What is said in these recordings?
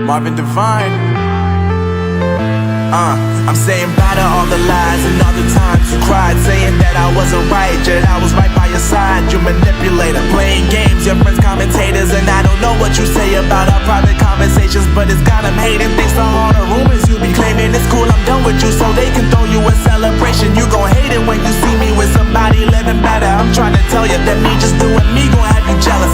Marvin Divine. I'm saying bye to all the lies and all the times you cried, saying that I wasn't right, yet I was right by your side. You manipulator, playing games, your friends commentators, and I don't know what you say about our private conversations, but it's got them hating. Thanks to all the rumors you be claiming. It's cool, I'm done with you, so they can throw you a celebration. You gon' hate it when you see me with somebody living better. I'm trying to tell you that me just doing me gon' have you jealous.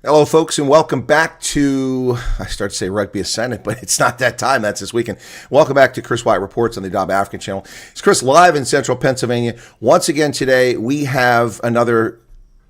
Hello, folks, and welcome back to, I start to say Rugby Ascendant, but it's not that time. That's this weekend. Welcome back to Chris Wyatt Reports on the Indaba African channel. It's Chris live in central Pennsylvania. Once again today, we have another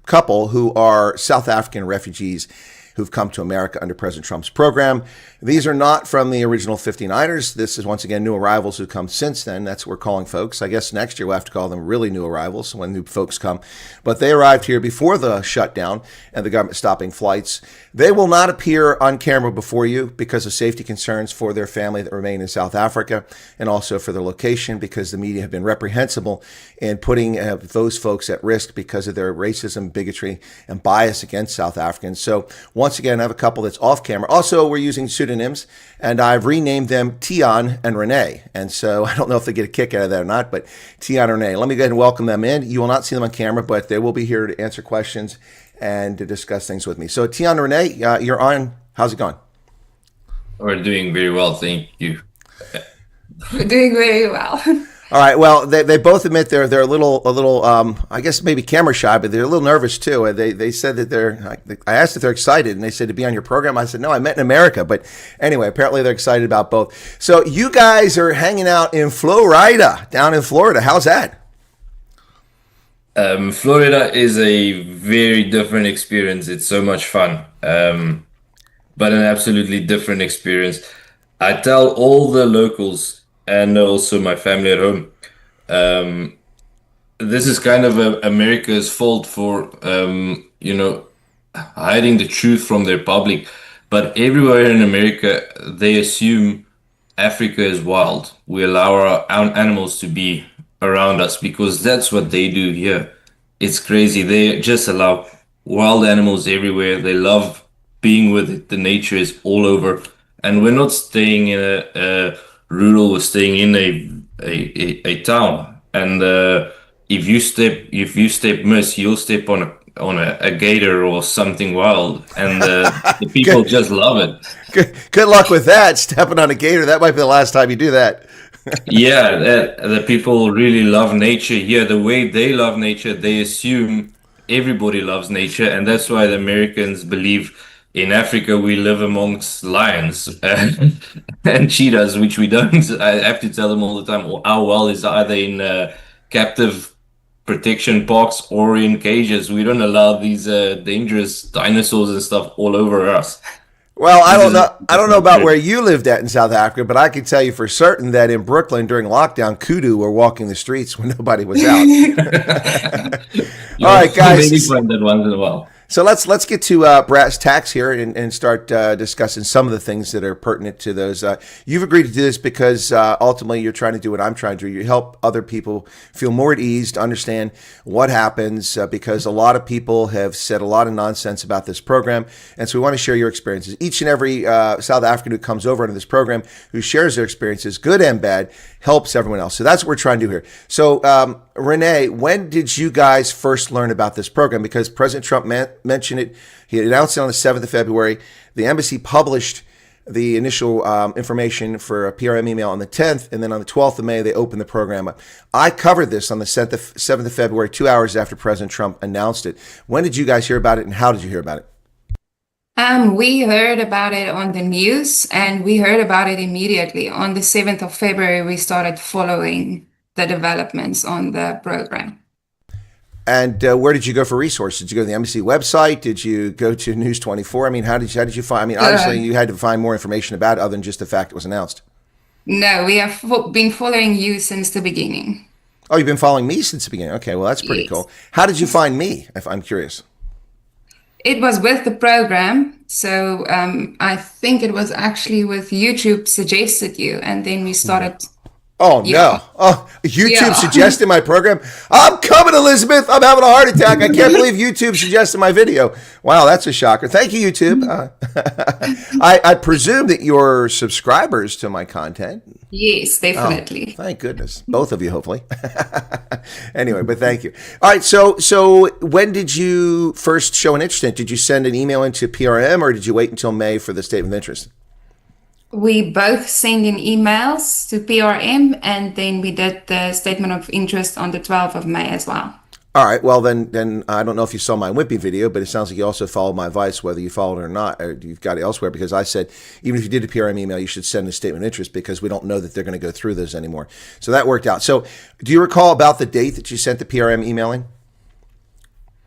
couple who are South African refugees who've come to America under President Trump's program. These are not from the original 59ers. This is, once again, new arrivals who've come since then. That's what we're calling folks. I guess next year we'll have to call them really new arrivals when new folks come. But they arrived here before the shutdown and the government stopping flights. They will not appear on camera before you because of safety concerns for their family that remain in South Africa, and also for their location because the media have been reprehensible in putting those folks at risk because of their racism, bigotry, and bias against South Africans. So once again, I have a couple that's off camera. Also, we're using pseudonyms, and I've renamed them Tiaan and Renee. And so I don't know if they get a kick out of that or not, but Tiaan and Renee. Let me go ahead and welcome them in. You will not see them on camera, but they will be here to answer questions and to discuss things with me. So Tiaan and Renee, you're on. How's it going? We're doing very well, thank you. We're doing very well. All right. Well, they both admit they're a little I guess maybe camera shy, but they're a little nervous too. They said that I asked if they're excited, and they said to be on your program. I said no, I met in America, but anyway, apparently they're excited about both. So you guys are hanging out in Florida, down in Florida. How's that? Florida is a very different experience. It's so much fun, but an absolutely different experience. I tell all the locals and also my family at home, this is kind of America's fault for, hiding the truth from their public. But everywhere in America, they assume Africa is wild. We allow our animals to be around us because that's what they do here. It's crazy. They just allow wild animals everywhere. They love being with it. The nature is all over. And we're not staying in a rural, we're staying in a town. And if you step miss, you'll step on a gator or something wild, and the people just love it. Good luck with that, stepping on a gator. That might be the last time you do that. Yeah, the people really love nature here. The way they love nature, they assume everybody loves nature, and that's why the Americans believe in Africa we live amongst lions and cheetahs, which we don't. I have to tell them all the time, our well is either in captive protection parks or in cages. We don't allow these dangerous dinosaurs and stuff all over us. Well, I don't know about where you lived at in South Africa, but I can tell you for certain that in Brooklyn during lockdown, kudu were walking the streets when nobody was out. All right, guys. Maybe find that once in a while. So let's get to brass tacks here and start discussing some of the things that are pertinent to those. You've agreed to do this because ultimately you're trying to do what I'm trying to do. You help other people feel more at ease to understand what happens because a lot of people have said a lot of nonsense about this program. And so we want to share your experiences. Each and every South African who comes over into this program, who shares their experiences, good and bad, helps everyone else. So that's what we're trying to do here. So Renee, when did you guys first learn about this program? Because President Trump mentioned it. He announced it on the 7th of February. The embassy published the initial information for a PRM email on the 10th, and then on the 12th of May, they opened the program up. I covered this on the 7th of February, 2 hours after President Trump announced it. When did you guys hear about it, and how did you hear about it? We heard about it on the news, and we heard about it immediately. On the 7th of February, we started following the developments on the program. And where did you go for resources? Did you go to the embassy website? Did you go to News 24? I mean, how did you find? I mean, obviously you had to find more information about it other than just the fact it was announced. No, we have been following you since the beginning. Oh, you've been following me since the beginning. Okay, well, that's pretty cool. How did you find me, if I'm curious? It was with the program. So I think it was actually with YouTube suggested you, and then we started Oh, Yeah. no. Oh, YouTube Yeah. suggested my program. I'm coming, Elizabeth. I'm having a heart attack. I can't believe YouTube suggested my video. Wow, that's a shocker. Thank you, YouTube. I presume that you're subscribers to my content. Yes, definitely. Thank goodness. Both of you, hopefully. Anyway, but thank you. All right, so when did you first show an interest in it? Did you send an email into PRM or did you wait until May for the statement of interest? We both sent in emails to PRM, and then we did the statement of interest on the 12th of May as well. All right. Well, then I don't know if you saw my Wimpy video, but it sounds like you also followed my advice, whether you followed it or not, or you've got it elsewhere, because I said, even if you did a PRM email, you should send a statement of interest because we don't know that they're going to go through those anymore. So that worked out. So do you recall about the date that you sent the PRM email in?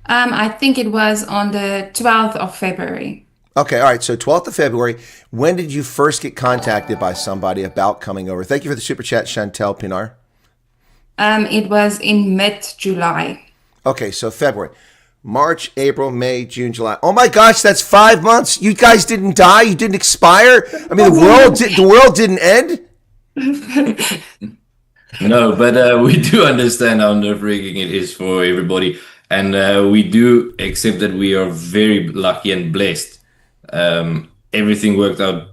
I think it was on the 12th of February. Okay. All right. So 12th of February, when did you first get contacted by somebody about coming over? Thank you for the super chat, Chantel Pinar. It was in mid-July. Okay, so February, March, April, May, June, July. Oh my gosh, that's 5 months. You guys didn't die. You didn't expire. I mean, the world didn't end. No, but we do understand how nerve-wracking it is for everybody, and we do accept that we are very lucky and blessed. Everything worked out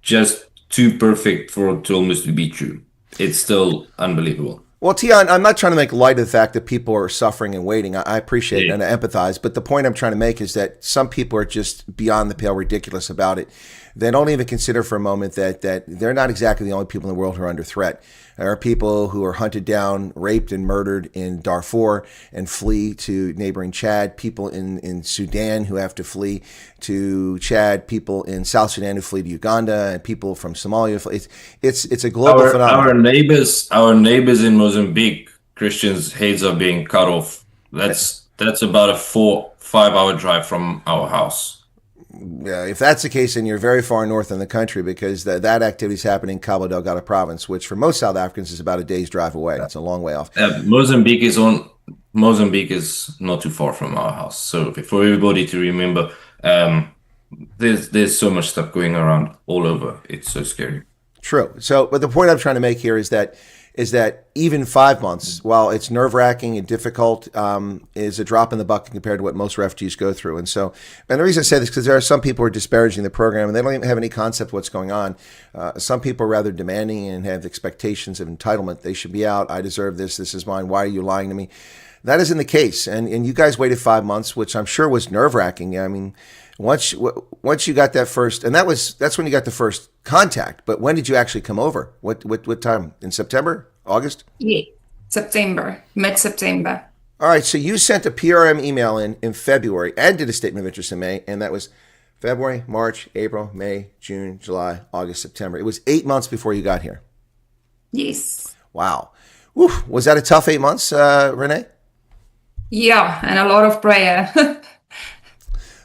just too perfect for it to almost to be true. It's still unbelievable. Well, Tiaan, I'm not trying to make light of the fact that people are suffering and waiting. I appreciate it and I empathize. But the point I'm trying to make is that some people are just beyond the pale ridiculous about it. They don't even consider for a moment that they're not exactly the only people in the world who are under threat. There are people who are hunted down, raped, and murdered in Darfur and flee to neighboring Chad, people in Sudan who have to flee to Chad, people in South Sudan who flee to Uganda, and people from Somalia. It's a global phenomenon. Our neighbors in Mozambique, Christians' heads are being cut off. That's about a 4-5 hour drive from our house. If that's the case, then you're very far north in the country, because that activity is happening in Cabo Delgado province, which for most South Africans is about a day's drive away. That's a long way off. Mozambique is not too far from our house. So for everybody to remember, there's so much stuff going around all over. It's so scary. True. So, but the point I'm trying to make here is that even 5 months, while it's nerve-wracking and difficult, is a drop in the bucket compared to what most refugees go through. And the reason I say this is because there are some people who are disparaging the program and they don't even have any concept of what's going on. Some people are rather demanding and have expectations of entitlement. They should be out. I deserve this. This is mine. Why are you lying to me? That isn't the case. And you guys waited 5 months, which I'm sure was nerve-wracking. I mean, once you got that first, and that's when you got the first contact. But when did you actually come over? What time? In September? August? Yeah, September, mid-September. All right, so you sent a PRM email in February and did a statement of interest in May, and that was February, March, April, May, June, July, August, September. It was 8 months before you got here. Yes. Wow. Whew. Was that a tough 8 months, Renee? Yeah, and a lot of prayer.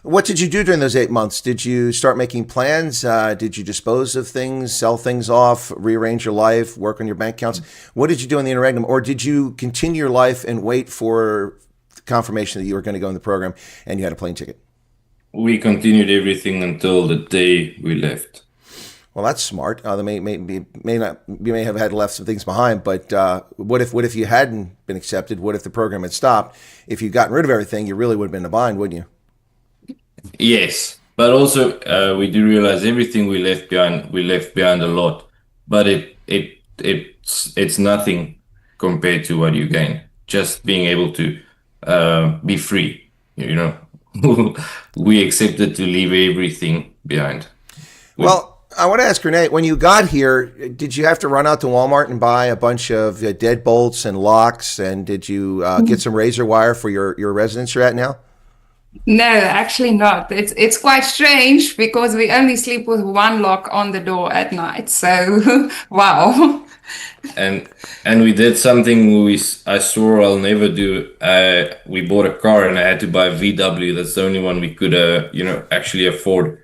What did you do during those 8 months? Did you start making plans? Did you dispose of things, sell things off, rearrange your life, work on your bank accounts? What did you do in the interregnum? Or did you continue your life and wait for confirmation that you were going to go in the program and you had a plane ticket? We continued everything until the day we left. Well, that's smart. You may have had left some things behind, but what if you hadn't been accepted? What if the program had stopped? If you'd gotten rid of everything, you really would have been in a bind, wouldn't you? Yes, but also we do realize everything we left behind a lot, but it's nothing compared to what you gain. Just being able to be free, we accepted to leave everything behind. Well, I want to ask Renee, when you got here, did you have to run out to Walmart and buy a bunch of deadbolts and locks, and did you get some razor wire for your residence you're at now? No, actually not. It's quite strange because we only sleep with one lock on the door at night. So, wow. And we did something I swore I'll never do. We bought a car and I had to buy a VW. That's the only one we could, actually afford.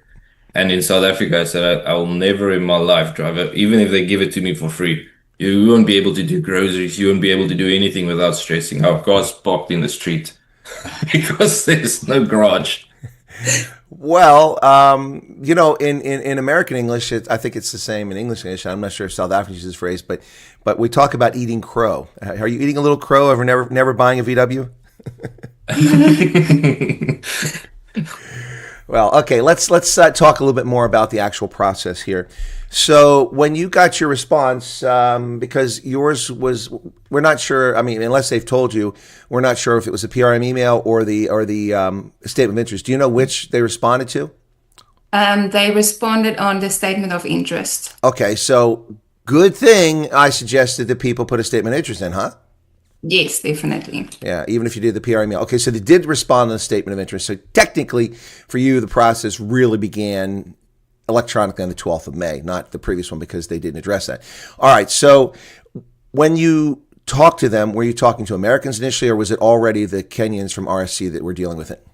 And in South Africa, I said I will never in my life drive it, even if they give it to me for free. You won't be able to do groceries. You won't be able to do anything without stressing. Our car's parked in the street. Because there's no garage. Well, in American English, I think it's the same in English. I'm not sure if South Africans use this phrase, but we talk about eating crow. Are you eating a little crow over never buying a VW? Well, okay, let's talk a little bit more about the actual process here. So when you got your response, because yours was, we're not sure. I mean, unless they've told you, we're not sure if it was a PRM email or the statement of interest. Do you know which they responded to? They responded on the statement of interest. Okay, so good thing I suggested that people put a statement of interest in, huh? Yes, definitely. Yeah, even if you did the PR email. Okay, so they did respond to the statement of interest. So technically, for you, the process really began electronically on the 12th of May, not the previous one because they didn't address that. All right, so when you talked to them, were you talking to Americans initially, or was it already the Kenyans from RSC that were dealing with it?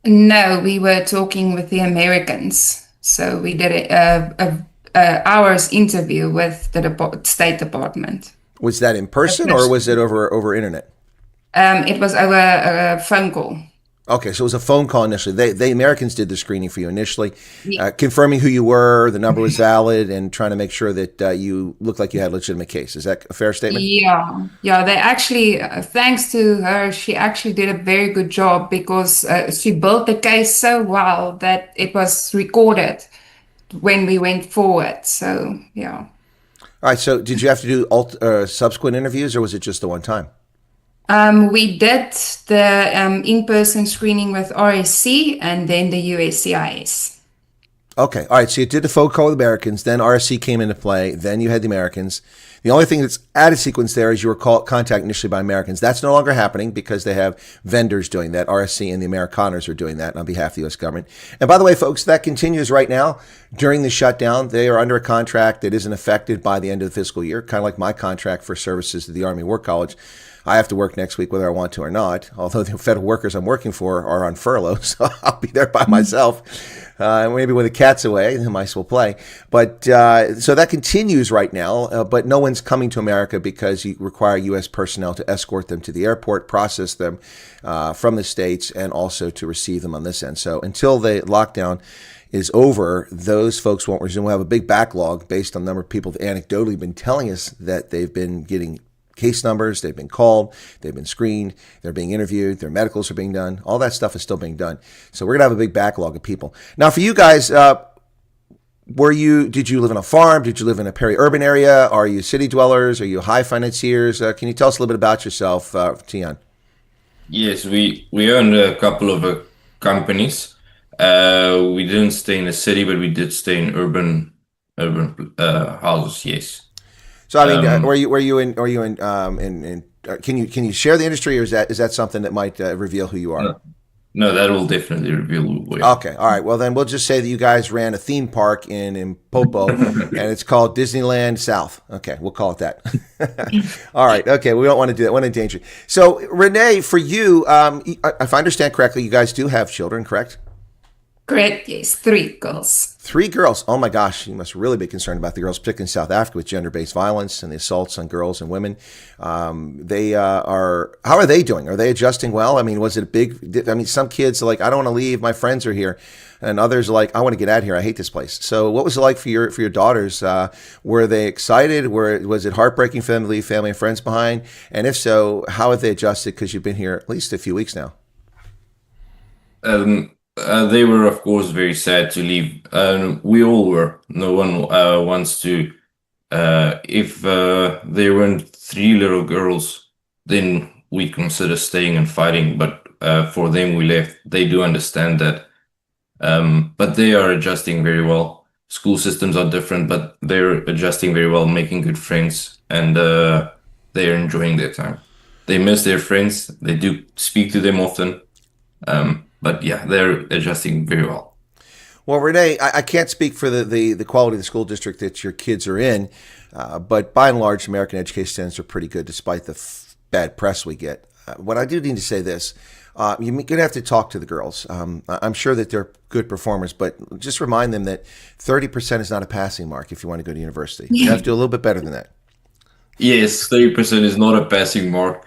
No, we were talking with the Americans. So we did a hour's interview with the State Department. Was that in person or was it over internet? It was over a phone call. Okay, so it was a phone call initially. The Americans did the screening for you initially, Yeah. confirming who you were, the number was valid, and trying to make sure that you looked like you had a legitimate case. Is that a fair statement? Yeah, they actually, thanks to her, she actually did a very good job because she built the case so well that it was recorded when we went forward. So, yeah. All right, so did you have to do subsequent interviews, or was it just the one time? We did the in-person screening with RSC and then the USCIS. Okay, all right, so you did the phone call with Americans, then RSC came into play, then you had the Americans. The only thing that's out of sequence there is you were contacted initially by Americans. That's no longer happening because they have vendors doing that. RSC and the Amerikaners are doing that on behalf of the U.S. government. And by the way, folks, that continues right now during the shutdown. They are under a contract that isn't affected by the end of the fiscal year, kind of like my contract for services to the Army War College. I have to work next week whether I want to or not, although the federal workers I'm working for are on furlough, so I'll be there by myself. Maybe when the cat's away, the mice will play. But so that continues right now, but no one's coming to America because you require U.S. personnel to escort them to the airport, process them from the States, and also to receive them on this end. So until the lockdown is over, those folks won't resume. We'll have a big backlog based on the number of people that anecdotally been telling us that they've been getting case numbers, they've been called, they've been screened, they're being interviewed, their medicals are being done. All that stuff is still being done. So we're going to have a big backlog of people. Now, for you guys, did you live in a farm? Did you live in a peri-urban area? Are you city dwellers? Are you high financiers? Can you tell us a little bit about yourself, Tiaan? Yes, we owned a couple of companies. We didn't stay in the city, but we did stay in urban houses. Yes. So I mean, were you in? Can you share the industry, or is that something that might reveal who you are? No, that will definitely reveal who we are. Okay, all right. Well, then we'll just say that you guys ran a theme park in Popo, and it's called Disneyland South. Okay, we'll call it that. All right. Okay, we don't want to do that. We want to endanger you. So, Renee, for you, if I understand correctly, you guys do have children, correct? Correct, yes. 3 girls. 3 girls. Oh my gosh, you must really be concerned about the girls, particularly in South Africa with gender-based violence and the assaults on girls and women. They are. How are they doing? Are they adjusting well? I mean, was it a big? I mean, some kids are like, I don't want to leave. My friends are here, and others are like, I want to get out of here. I hate this place. So, what was it like for your daughters? Were they excited? Was it heartbreaking for them to leave family and friends behind? And if so, how have they adjusted? Because you've been here at least a few weeks now. They were, of course, very sad to leave. We all were. No one wants to. If there weren't 3 little girls, then we consider staying and fighting. But for them, we left. They do understand that. But they are adjusting very well. School systems are different, but they're adjusting very well, making good friends, and they're enjoying their time. They miss their friends. They do speak to them often. But yeah, they're adjusting very well. Well, Renee, I can't speak for the quality of the school district that your kids are in, but by and large, American education standards are pretty good despite the bad press we get. What I do need to say this, you're going to have to talk to the girls. I'm sure that they're good performers, but just remind them that 30% is not a passing mark if you want to go to university. You have to do a little bit better than that. Yes, 30% is not a passing mark.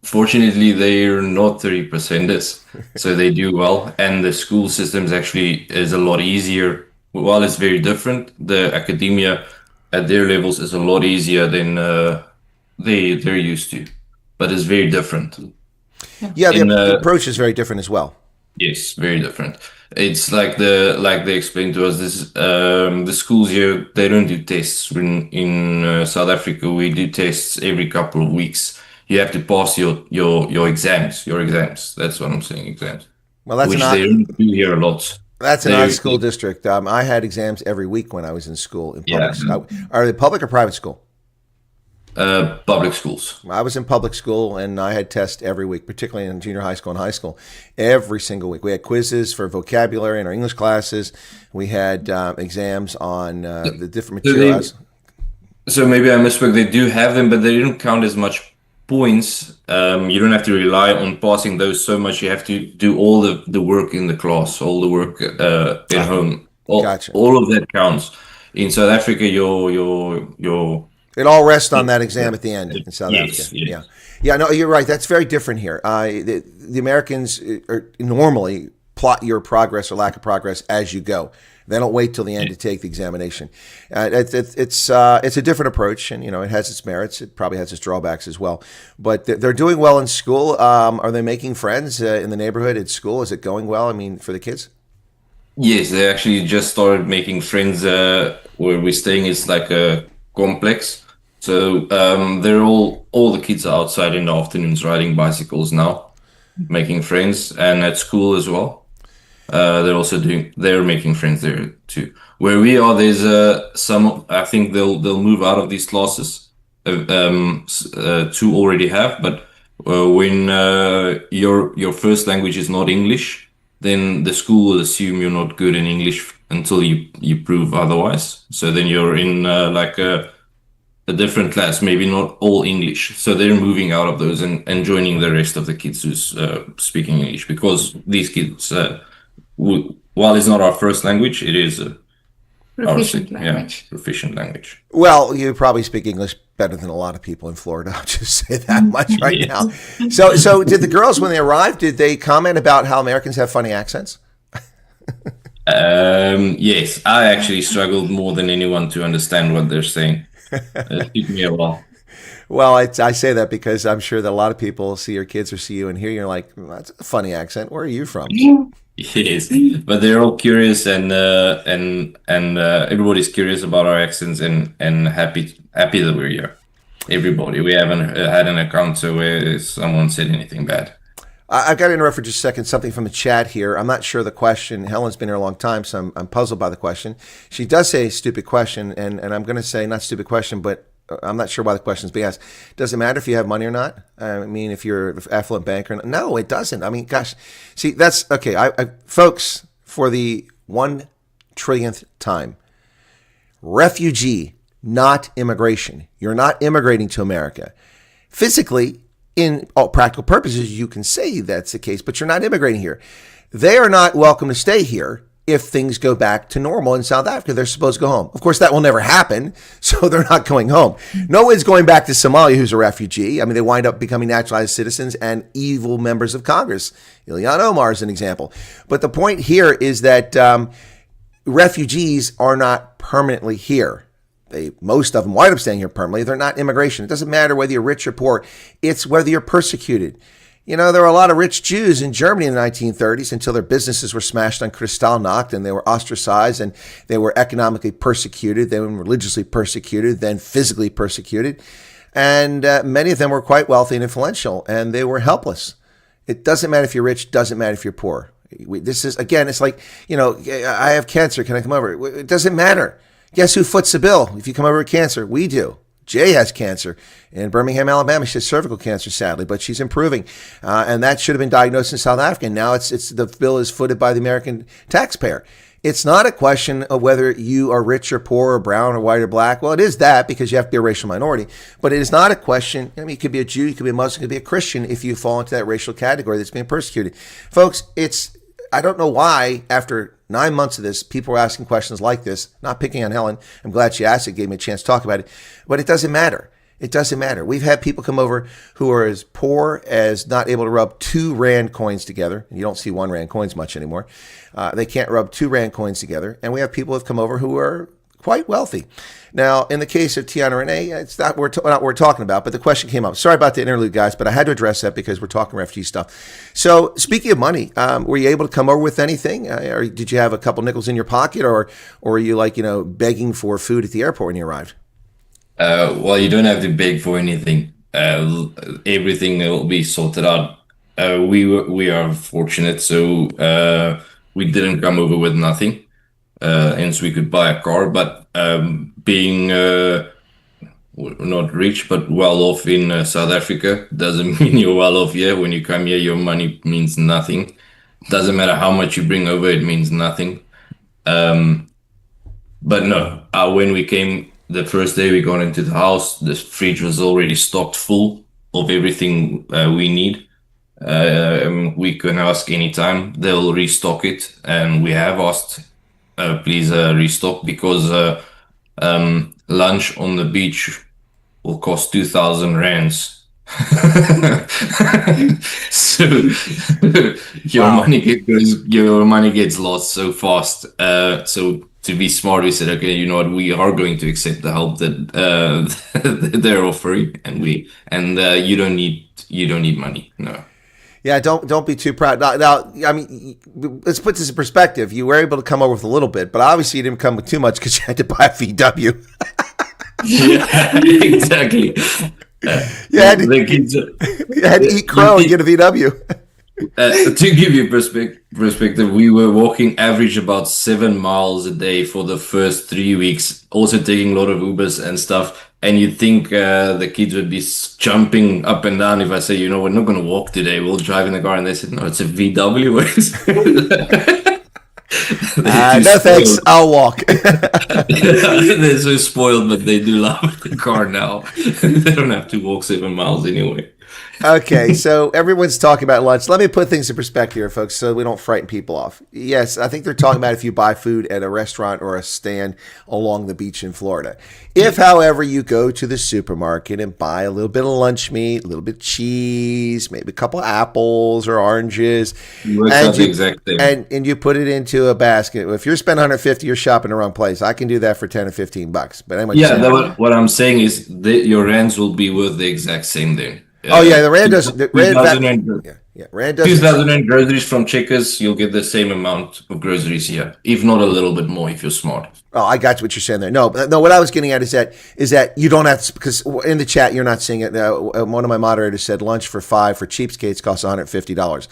Fortunately, they're not 30%ers, so they do well. And the school systems actually is a lot easier. While it's very different, the academia at their levels is a lot easier than they're used to, but it's very different. Yeah, In the approach is very different as well. Yes, very different. It's like they explained to us this the schools here they don't do tests. In South Africa we do tests every couple of weeks. You have to pass your exams. Your exams. That's what I'm saying. Exams, Well, that's which they don't do here a lot. that's an They odd school district. I had exams every week when I was in school in Yeah. public. Are they public or private school? Public schools. I was in public school and I had tests every week, particularly in junior high school and high school, every single week. We had quizzes for vocabulary in our English classes. We had exams on the different materials. So maybe I misspoke. They do have them, but they don't count as much points. You don't have to rely on passing those so much. You have to do all the work in the class, all the work at home. Gotcha. All of that counts. In South Africa, your It all rests on that exam at the end in South Yes, Africa. yes. Yeah. No, you're right. That's very different here. The Americans normally plot your progress or lack of progress as you go. They don't wait till the end to take the examination. It's a different approach, and it has its merits. It probably has its drawbacks as well. But they're doing well in school. Are they making friends in the neighborhood at school? Is it going well? I mean, for the kids? Yes, they actually just started making friends where we're staying. It's like a complex. So they're all the kids are outside in the afternoons riding bicycles now, making friends, and at school as well. They're making friends there too. Where we are, there's some. I think they'll move out of these classes. Two already have, but when your first language is not English, then the school will assume you're not good in English until you prove otherwise. So then you're in like a different class, maybe not all English. So they're moving out of those and joining the rest of the kids who's speaking English, because these kids, while it's not our first language, it is Proficient language. Yeah, proficient language. Well, you probably speak English better than a lot of people in Florida. I'll just say that much right now. So did the girls, when they arrived, did they comment about how Americans have funny accents? Yes, I actually struggled more than anyone to understand what they're saying. It took me a while. Well, I say that because I'm sure that a lot of people see your kids or see you and hear you're like, that's a funny accent. Where are you from? Yes, but they're all curious, and everybody's curious about our accents and happy that we're here. Everybody. We haven't had an encounter where someone said anything bad. I've got to interrupt for just a second. Something from the chat here. I'm not sure the question. Helen's been here a long time, so I'm puzzled by the question. She does say stupid question, and I'm going to say not stupid question, but I'm not sure why the question's being asked. Does it matter if you have money or not? I mean, if you're an affluent banker? No, it doesn't. I mean, gosh. See, that's okay. Folks, for the 1 trillionth time, refugee, not immigration. You're not immigrating to America. Physically, in all practical purposes, you can say that's the case, but you're not immigrating here. They are not welcome to stay here if things go back to normal in South Africa. They're supposed to go home. Of course, that will never happen, so they're not going home. No one's going back to Somalia who's a refugee. I mean, they wind up becoming naturalized citizens and evil members of Congress. Ilhan Omar is an example. But the point here is that refugees are not permanently here. Most of them wind up staying here permanently. They're not immigration. It doesn't matter whether you're rich or poor. It's whether you're persecuted. You know, there were a lot of rich Jews in Germany in the 1930s until their businesses were smashed on Kristallnacht and they were ostracized and they were economically persecuted. They were religiously persecuted, then physically persecuted. And many of them were quite wealthy and influential, and they were helpless. It doesn't matter if you're rich, doesn't matter if you're poor. This is, again, it's like, you know, I have cancer. Can I come over? It doesn't matter. Guess who foots the bill if you come over with cancer? We do. Jay has cancer in Birmingham, Alabama. She has cervical cancer, sadly, but she's improving. And that should have been diagnosed in South Africa. And now it's the bill is footed by the American taxpayer. It's not a question of whether you are rich or poor or brown or white or black. Well, it is that because you have to be a racial minority. But it is not a question. I mean, you could be a Jew, you could be a Muslim, you could be a Christian if you fall into that racial category that's being persecuted. Folks, I don't know why after 9 months of this, people are asking questions like this, not picking on Helen. I'm glad she asked it, gave me a chance to talk about it. But it doesn't matter. It doesn't matter. We've had people come over who are as poor as not able to rub 2 Rand coins together. You don't see 1 Rand coins much anymore. They can't rub 2 Rand coins together. And we have people who have come over who are quite wealthy. Now, in the case of Tiaan and Renee, it's not what we're talking about, but the question came up. Sorry about the interlude, guys, but I had to address that because we're talking refugee stuff. So, speaking of money, were you able to come over with anything? Or did you have a couple nickels in your pocket, or were you begging for food at the airport when you arrived? Well, you don't have to beg for anything. Everything will be sorted out. We are fortunate, so we didn't come over with nothing, and so we could buy a car. But being not rich but well off in South Africa doesn't mean you're well off here. When you come here, your money means nothing. Doesn't matter how much you bring over; it means nothing. But no, when we came. The first day we got into the house, the fridge was already stocked full of everything we need. We can ask anytime, they'll restock it. And we have asked, please restock, because lunch on the beach will cost 2,000 rands. So your money gets lost so fast. So to be smart, we said, okay, you know what, we are going to accept the help that they're offering, and you don't need money. No. Yeah, don't be too proud. Now, I mean, let's put this in perspective. You were able to come over with a little bit, but obviously you didn't come with too much because you had to buy a VW. Yeah, exactly. You had to eat crow and get a VW. To give you perspective, we were walking average about 7 miles a day for the first 3 weeks, also taking a lot of Ubers and stuff. And you'd think the kids would be jumping up and down if I say, we're not going to walk today, we'll drive in the car. And they said, no, it's a VW. No thanks, I'll walk. They're so spoiled, but they do love the car now. They don't have to walk 7 miles anyway. Okay, so everyone's talking about lunch. Let me put things in perspective here, folks, so we don't frighten people off. Yes, I think they're talking about if you buy food at a restaurant or a stand along the beach in Florida. If, however, you go to the supermarket and buy a little bit of lunch meat, a little bit of cheese, maybe a couple of apples or oranges, and you put it into a basket. If you're spending $150, you're shopping the wrong place. I can do that for $10 or $15. But anyway, what I'm saying is that your rands will be worth the exact same thing. The Rand doesn't. Rand doesn't. 2,000 in groceries from Checkers, you'll get the same amount of groceries here, if not a little bit more, if you're smart. Oh, I got what you're saying there. No. What I was getting at is that you don't have to, because in the chat you're not seeing it. One of my moderators said lunch for 5 for cheapskates costs $150.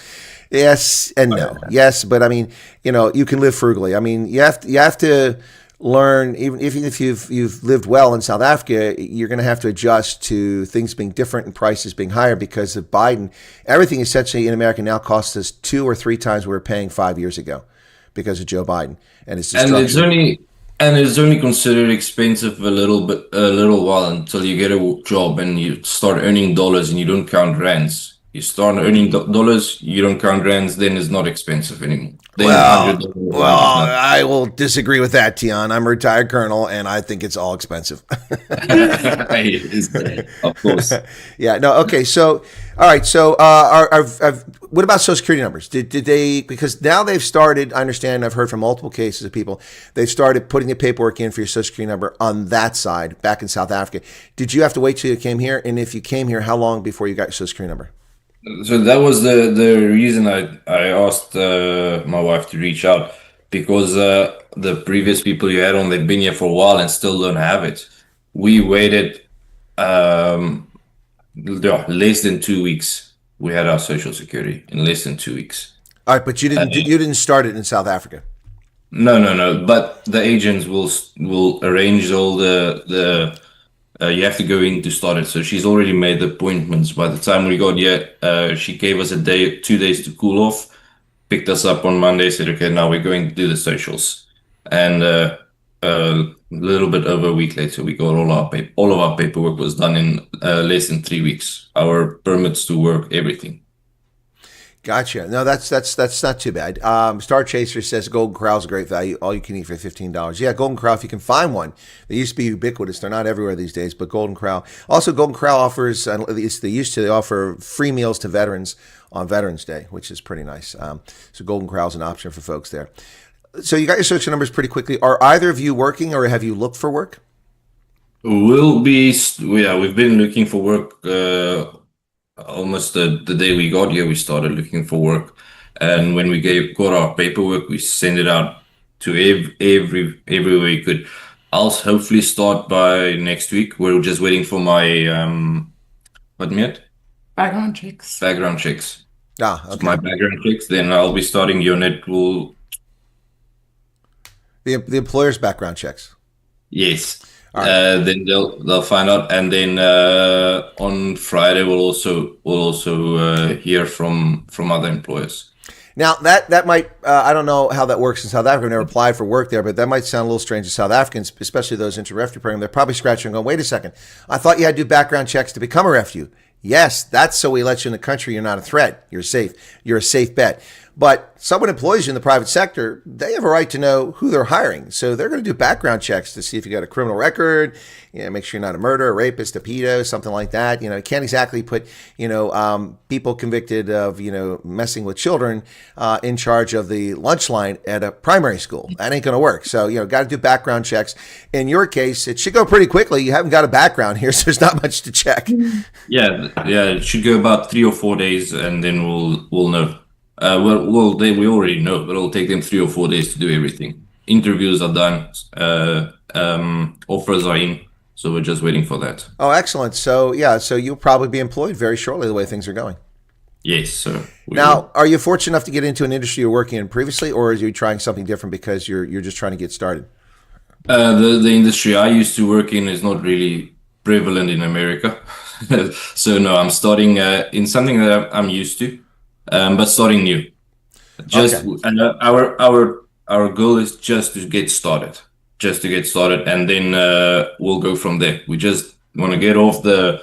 Yes and no. Yes, but I mean, you can live frugally. I mean, you have to learn, even if you've lived well in South Africa, you're going to have to adjust to things being different and prices being higher because of Biden. Everything essentially in America now costs us 2 or 3 times what we were paying 5 years ago because of Joe Biden and his destruction. And it's only considered expensive a little while until you get a job and you start earning dollars and you don't count rands. You start earning dollars, you don't count rands, then it's not expensive anymore. Well, I will disagree with that, Tiaan. I'm a retired colonel, and I think it's all expensive. Of course. Yeah. No. Okay. So, all right. So, what about Social Security numbers? Did they? Because now they've started. I understand. I've heard from multiple cases of people. They've started putting the paperwork in for your Social Security number on that side back in South Africa. Did you have to wait till you came here? And if you came here, how long before you got your Social Security number? So that was the reason I asked my wife to reach out, because the previous people you had on, they've been here for a while and still don't have it. We waited less than 2 weeks. We had our Social Security in less than 2 weeks. All right, but you didn't start it in South Africa. No. But the agents will arrange all the you have to go in to start it. So she's already made the appointments. By the time we got here, she gave us 2 days to cool off, picked us up on Monday, said, okay, now we're going to do the socials. And a little bit over a week later, we got all of our paperwork was done in less than 3 weeks. Our permits to work, everything. Gotcha. No, that's not too bad. Star Chaser says Golden Corral's a great value. All you can eat for $15. Yeah, Golden Corral, if you can find one. They used to be ubiquitous. They're not everywhere these days, but Golden Corral. Also, Golden Corral offers, at least they offer free meals to veterans on Veterans Day, which is pretty nice. So Golden Corral's an option for folks there. So you got your search numbers pretty quickly. Are either of you working, or have you looked for work? We've been looking for work almost the day we got here. We started looking for work, and when we got our paperwork, we sent it out to everywhere we could. I'll hopefully start by next week. We're just waiting for my Background checks. background checks. Okay. My background checks. Then I'll be starting unit. The employer's background checks. Yes. Right. Then they'll find out, and then on Friday we'll also hear from other employers. Now that might I don't know how that works in South Africa. I've never applied for work there, but that might sound a little strange to South Africans, especially those into refugee program. They're probably scratching and going, "Wait a second! I thought you had to do background checks to become a refugee." Yes, that's so we let you in the country. You're not a threat. You're safe. You're a safe bet. But someone employs you in the private sector, they have a right to know who they're hiring. So they're going to do background checks to see if you got a criminal record, make sure you're not a murderer, a rapist, a pedo, something like that. You can't exactly put, people convicted of, messing with children in charge of the lunch line at a primary school. That ain't going to work. So, got to do background checks. In your case, it should go pretty quickly. You haven't got a background here, so there's not much to check. Yeah, it should go about 3 or 4 days, and then we'll know. We already know, but it'll take them 3 or 4 days to do everything. Interviews are done, offers are in, so we're just waiting for that. Oh, excellent. So you'll probably be employed very shortly the way things are going. Yes, so now, are you fortunate enough to get into an industry you're working in previously, or are you trying something different because you're just trying to get started? The industry I used to work in is not really prevalent in America. So no, I'm starting in something that I'm used to. But starting new. Our goal is just to get started, and then we'll go from there. We just want to get off the.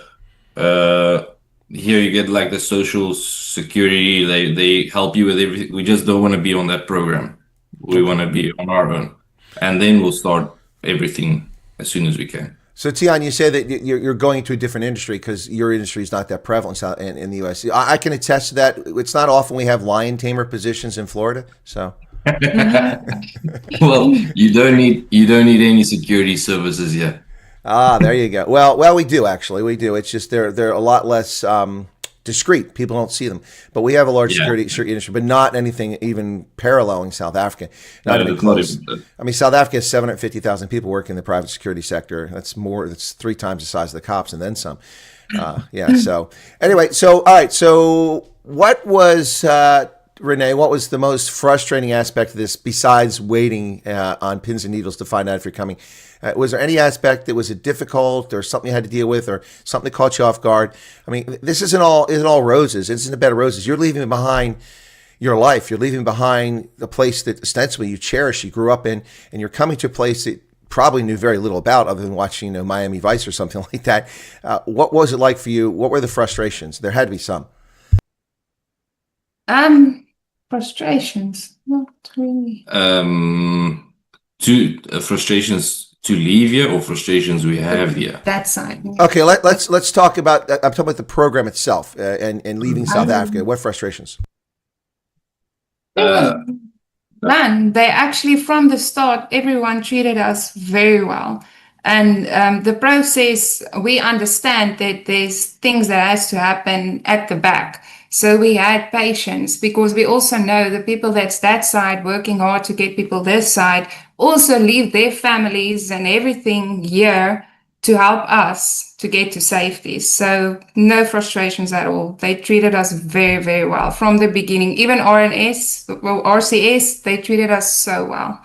Here you get like the social security. They help you with everything. We just don't want to be on that program. We want to be on our own, and then we'll start everything as soon as we can. So, Tiaan, you say that you're going to a different industry because your industry is not that prevalent in the U.S. I can attest to that. It's not often we have lion tamer positions in Florida. So, well, you don't need any security services yet. There you go. Well, we do actually. We do. It's just they're a lot less discreet. People don't see them, but we have a large security industry, but not anything even paralleling South Africa. Not even close. I mean, South Africa has 750,000 people working in the private security sector. That's 3 times the size of the cops and then some. So anyway, all right. So what was Renee? What was the most frustrating aspect of this besides waiting on pins and needles to find out if you're coming? Was there any aspect that was difficult or something you had to deal with or something that caught you off guard? I mean, this isn't all roses. This isn't a bed of roses. You're leaving behind your life. You're leaving behind the place that ostensibly you cherish, you grew up in, and you're coming to a place that probably knew very little about other than watching Miami Vice or something like that. What was it like for you? What were the frustrations? There had to be some. Frustrations, not really. Frustrations to leave here or frustrations we have here? That side. Okay, let's talk about. I'm talking about the program itself and leaving South Africa. What frustrations? None. They actually, from the start, everyone treated us very well. And the process, we understand that there's things that has to happen at the back. So we had patience because we also know the people that's that side working hard to get people this side also leave their families and everything here to help us to get to safety. So no frustrations at all. They treated us very, very well from the beginning. Even RCS, they treated us so well.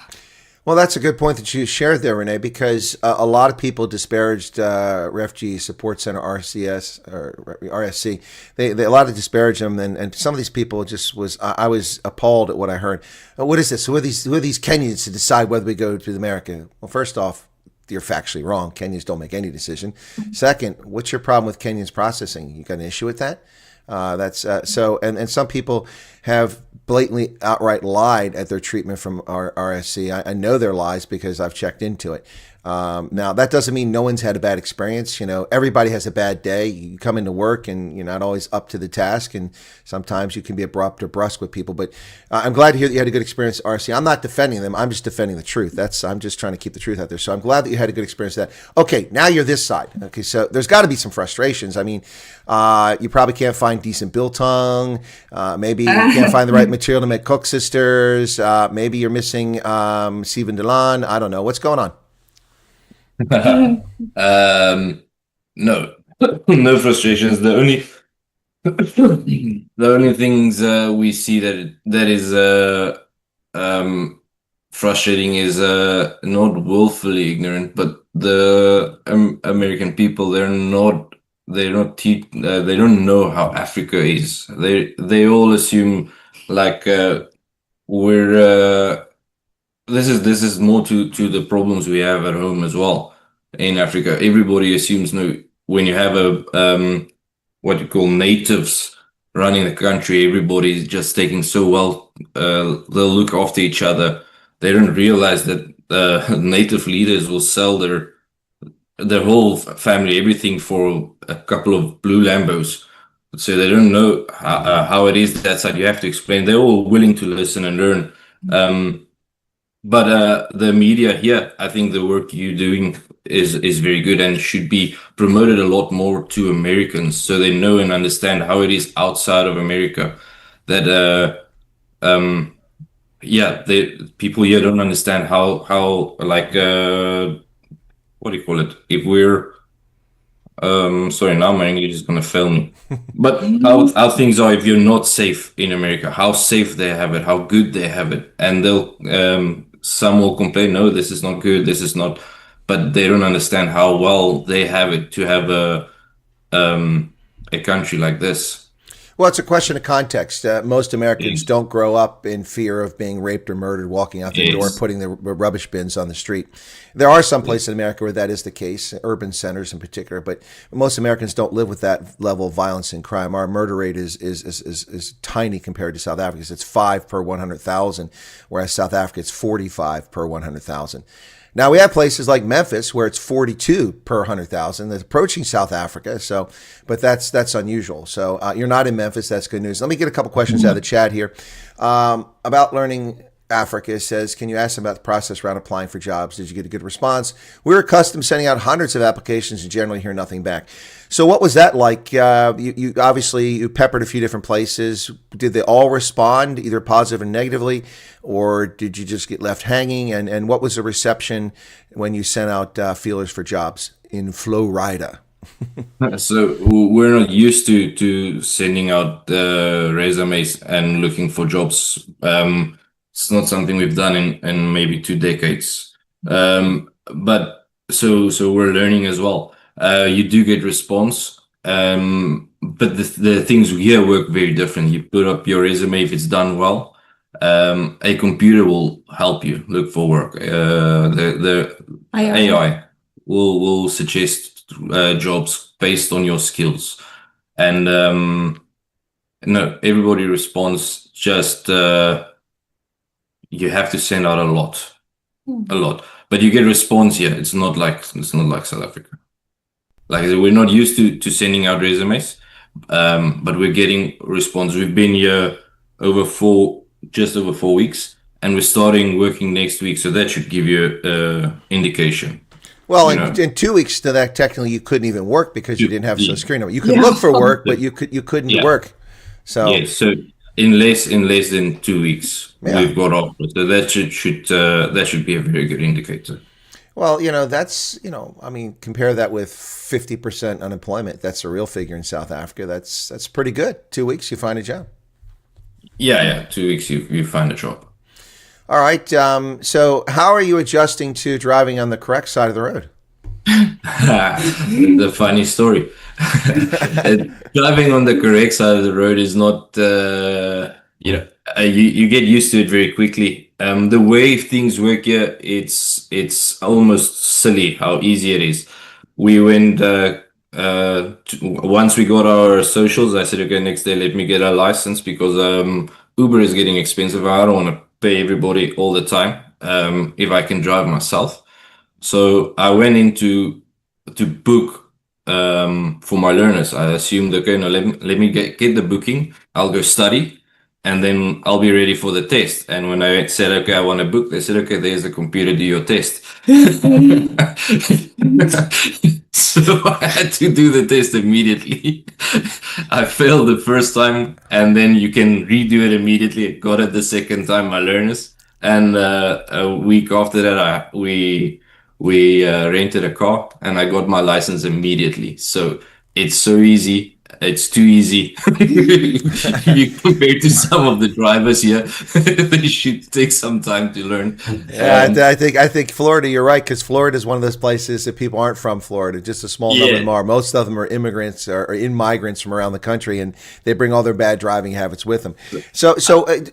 Well, that's a good point that you shared there, Renee, because a lot of people disparaged Refugee Support Center, RCS or RSC. A lot of disparaged them, and some of these people I was appalled at what I heard. What is this? Who are these Kenyans to decide whether we go to America? Well, first off, you're factually wrong. Kenyans don't make any decision. Second, what's your problem with Kenyans processing? You got an issue with that? That's so, and some people have blatantly outright lied at their treatment from RSC. I know their lies because I've checked into it. Now that doesn't mean no one's had a bad experience. You know, everybody has a bad day. You come into work and you're not always up to the task, and sometimes you can be abrupt or brusque with people. But I'm glad to hear that you had a good experience at RSC. I'm not defending them. I'm just defending the truth. I'm just trying to keep the truth out there. So I'm glad that you had a good experience with that. Okay, now you're this side. Okay, so there's got to be some frustrations. I mean, you probably can't find decent biltong. Maybe you can't find the right material to make cook sisters. Maybe you're missing Steven Delon. I don't know. What's going on? No, no frustrations. The only things we see that is frustrating is not willfully ignorant, but the American people, they don't know how Africa is. They all assume like we're this is more to the problems we have at home as well. In Africa, everybody assumes when you have a what you call natives running the country, everybody's just taking so well. They'll look after each other. They don't realize that native leaders will sell their whole family, everything, for a couple of blue Lambos. So they don't know how it is that side. You have to explain. They're all willing to listen and learn. But the media here, I think the work you're doing is very good and should be promoted a lot more to Americans, so they know and understand how it is outside of America. That people here don't understand how like what do you call it? If we're sorry, now my English is gonna fail me. But how things are if you're not safe in America, how safe they have it, how good they have it, and they'll some will complain, no, this is not good, this is not, but they don't understand how well they have it to have a country like this. Well, it's a question of context. Most Americans don't grow up in fear of being raped or murdered, walking out the door, putting the rubbish bins on the street. There are some places in America where that is the case, urban centers in particular, but most Americans don't live with that level of violence and crime. Our murder rate is tiny compared to South Africa's. It's 5 per 100,000, whereas South Africa, it's 45 per 100,000. Now, we have places like Memphis where it's 42 per 100,000. That's approaching South Africa. So, but that's unusual. So you're not in Memphis. That's good news. Let me get a couple questions out of the chat here about learning Africa. It says, can you ask them about the process around applying for jobs? Did you get a good response? We're accustomed to sending out hundreds of applications and generally hear nothing back. So what was that like? You obviously you peppered a few different places. Did they all respond, either positive or negatively, or did you just get left hanging? And what was the reception when you sent out feelers for jobs in Florida? So we're not used to sending out resumes and looking for jobs. It's not something we've done in maybe 2 decades. But so we're learning as well. You do get response, but the things here work very different. You put up your resume if it's done well. A computer will help you look for work. The AI will suggest jobs based on your skills, and no, everybody responds. Just you have to send out a lot, but you get response here. It's not like South Africa. Like we're not used to sending out resumes, but we're getting response. We've been here just over 4 weeks, and we're starting working next week. So that should give you an indication. Well, in 2 weeks, that technically you couldn't even work because you didn't have a social security number. You could look for work, but you couldn't work. So so in less than 2 weeks, we've got off. So that should be a very good indicator. Well, that's, I mean, compare that with 50% unemployment. That's a real figure in South Africa. That's pretty good. 2 weeks, you find a job. Yeah. 2 weeks, you find a job. All right. So how are you adjusting to driving on the correct side of the road? The funny story. Driving on the correct side of the road is not, you get used to it very quickly. The way things work here, it's almost silly how easy it is. We went once we got our socials, I said, okay, next day, let me get a license because Uber is getting expensive. I don't want to pay everybody all the time if I can drive myself. So I went into to book for my learners. I assumed, okay, no, let me get the booking. I'll go study and then I'll be ready for the test. And when I said, okay, I want to book, they said, okay, there's the computer, do your test. So I had to do the test immediately. I failed the first time and then you can redo it immediately. I got it the second time, my learners. And a week after that, we rented a car and I got my license immediately. So it's so easy. It's too easy. You compare to some of the drivers here, they should take some time to learn. Yeah, I think Florida, you're right, because Florida is one of those places that people aren't from Florida. Just a small number of them are. Most of them are immigrants or migrants from around the country, and they bring all their bad driving habits with them. So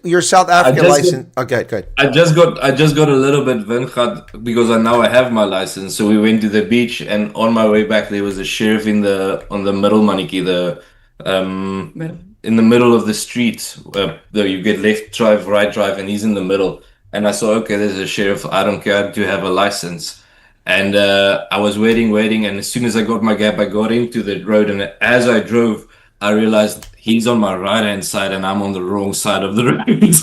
your South African license. Okay, good. I just got a little bit windgat because now I have my license. So we went to the beach, and on my way back there was a sheriff on the middle maniki, in the middle of the street where you get left drive, right drive, and he's in the middle. And I saw, okay, there's a sheriff. I don't care to have a license. And I was waiting, and as soon as I got my gap, I got into the road. And as I drove, I realized he's on my right-hand side and I'm on the wrong side of the road.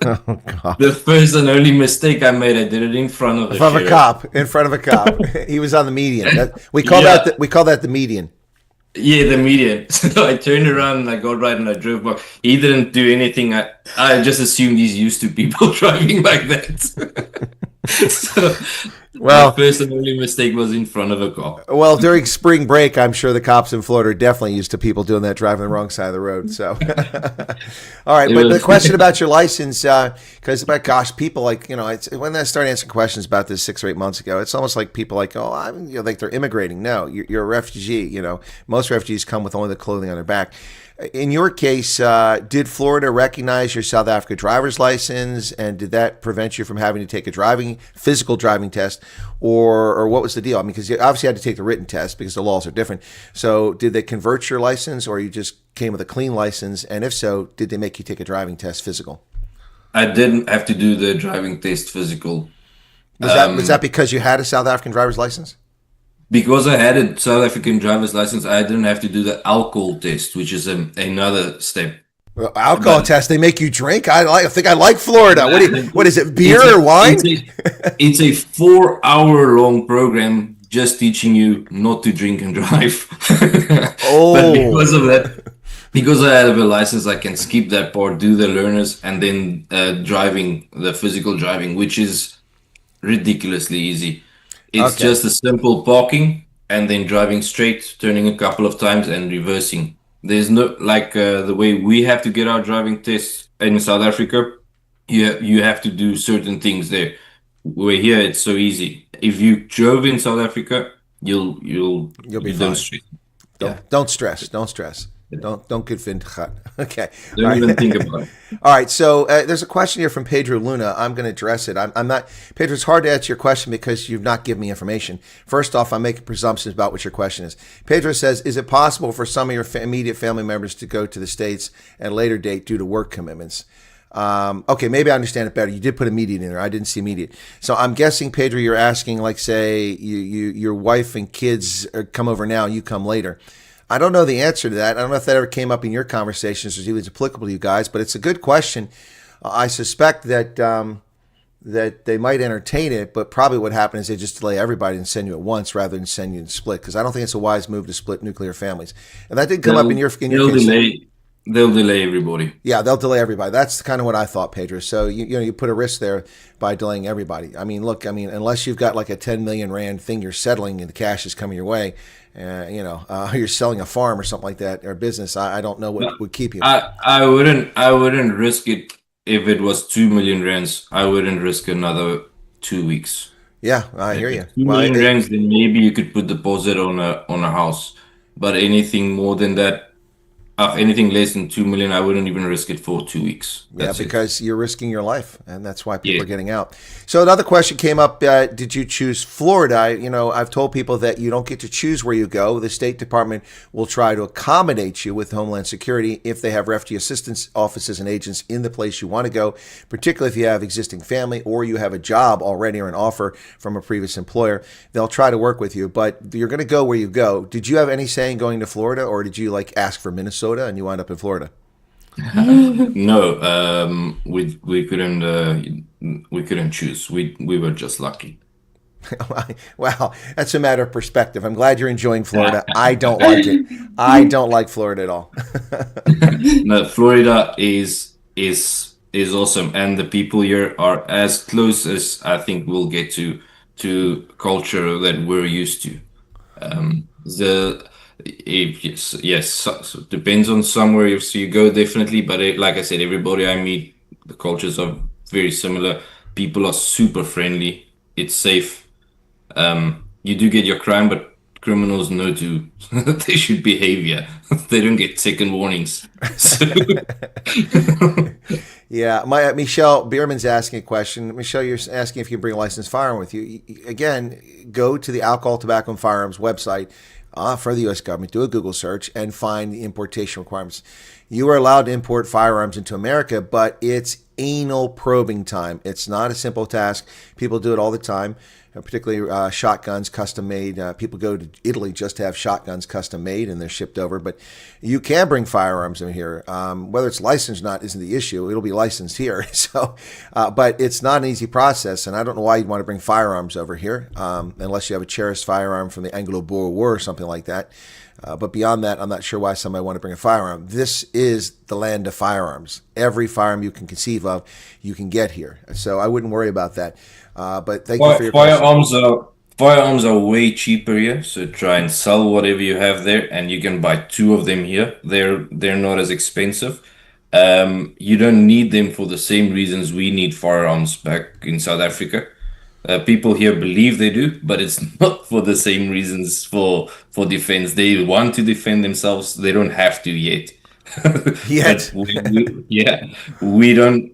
Oh, God. The first and only mistake I made, I did it in front of a cop. In front of a cop. He was on the median. We call that the median. Yeah, the median. So I turned around and I got right and I drove back. He didn't do anything. I just assumed he's used to people driving like that. So well, my first and only mistake was in front of a car. Well, during spring break, I'm sure the cops in Florida are definitely used to people doing that, driving the wrong side of the road. So, all right. But the question about your license, because, gosh, people when I started answering questions about this 6 or 8 months ago, it's almost like people like, like they're immigrating. No, you're a refugee. Most refugees come with only the clothing on their back. In your case, did Florida recognize your South Africa driver's license, and did that prevent you from having to take a physical driving test, or what was the deal? I mean, because you obviously had to take the written test because the laws are different. So did they convert your license, or you just came with a clean license? And if so, did they make you take a driving test physical? I didn't have to do the driving test physical. Was that because you had a South African driver's license? Because I had a South African driver's license, I didn't have to do the alcohol test, which is another step. Alcohol test? They make you drink? I think I like Florida. What is it? Beer or wine? It's a 4-hour-long program just teaching you not to drink and drive. Oh, but because of that, because I have a license, I can skip that part, do the learners, and then the physical driving, which is ridiculously easy. It's just a simple parking and then driving straight, turning a couple of times and reversing. There's no, the way we have to get our driving tests in South Africa, you have to do certain things there. Where here, it's so easy. If you drove in South Africa, you'll be fine. Don't stress. Don't get windgat. Okay. Don't even think about it. All right. So there's a question here from Pedro Luna. I'm going to address it. I'm not, Pedro, it's hard to answer your question because you've not given me information. First off, I'm making presumptions about what your question is. Pedro says, is it possible for some of your immediate family members to go to the States at a later date due to work commitments? Okay, maybe I understand it better. You did put immediate in there. I didn't see immediate. So I'm guessing, Pedro, you're asking, like, say, your wife and kids come over now, you come later. I don't know the answer to that. I don't know if that ever came up in your conversations or if it's applicable to you guys, but it's a good question. I suspect that that they might entertain it, but probably what happened is they just delay everybody and send you at once rather than send you in split, because I don't think it's a wise move to split nuclear families. And that did come up in your case. They'll delay everybody. Yeah, they'll delay everybody. That's kind of what I thought, Pedro. So you put a risk there by delaying everybody. I mean, look, unless you've got like a 10 million rand thing you're settling and the cash is coming your way, you're selling a farm or something like that, or a business. I don't know what would keep you. I wouldn't risk it if it was 2 million rands. I wouldn't risk another 2 weeks. Yeah, I hear you. 2 million rands, then maybe you could put deposit on a house, but anything more than that, Anything less than 2 million, I wouldn't even risk it for 2 weeks. Yeah, That's it. because you're risking your life, and that's why people Yeah. are getting out. So another question came up: did you choose Florida? You know, I've told people that you don't get to choose where you go. The State Department will try to accommodate you with Homeland Security if they have refugee assistance offices and agents in the place you want to go, particularly if you have existing family or you have a job already or an offer from a previous employer. They'll try to work with you, but you're going to go where you go. Did you have any say in going to Florida, or did you like ask for Minnesota and you wind up in Florida? No, we couldn't choose. We were just lucky. Wow, that's a matter of perspective. I'm glad you're enjoying Florida. I don't like it. I don't like Florida at all. No, Florida is awesome, and the people here are as close as I think we'll get to culture that we're used to. The if yes, so depends on somewhere if you go definitely, but like I said, everybody I meet, the cultures are very similar. People are super friendly. It's safe. You do get your crime, but criminals know to they should behave. Yeah, they don't get second warnings. So, Yeah, my Michelle Bierman's asking a question. Michelle, you're asking if you can bring a licensed firearm with you. Again, go to the Alcohol, Tobacco, and Firearms website for the U.S. government. Do a Google search and find the importation requirements. You are allowed to import firearms into America, but it's anal probing time. It's not a simple task. People do it all the time, particularly shotguns custom made. People go to Italy just to have shotguns custom made and they're shipped over. But you can bring firearms in here. Whether it's licensed or not isn't the issue. It'll be licensed here. So, but it's not an easy process. And I don't know why you'd want to bring firearms over here unless you have a cherished firearm from the Anglo-Boer War or something like that. But beyond that, I'm not sure why somebody want to bring a firearm. This is the land of firearms. Every firearm you can conceive of, you can get here. So I wouldn't worry about that. But thank you for your question. Firearms are way cheaper here. So try and sell whatever you have there, and you can buy two of them here. They're not as expensive. You don't need them for the same reasons we need firearms back in South Africa. People here believe they do, but it's not for the same reasons for defense. They want to defend themselves. They don't have to yet. Yet. Yeah, we don't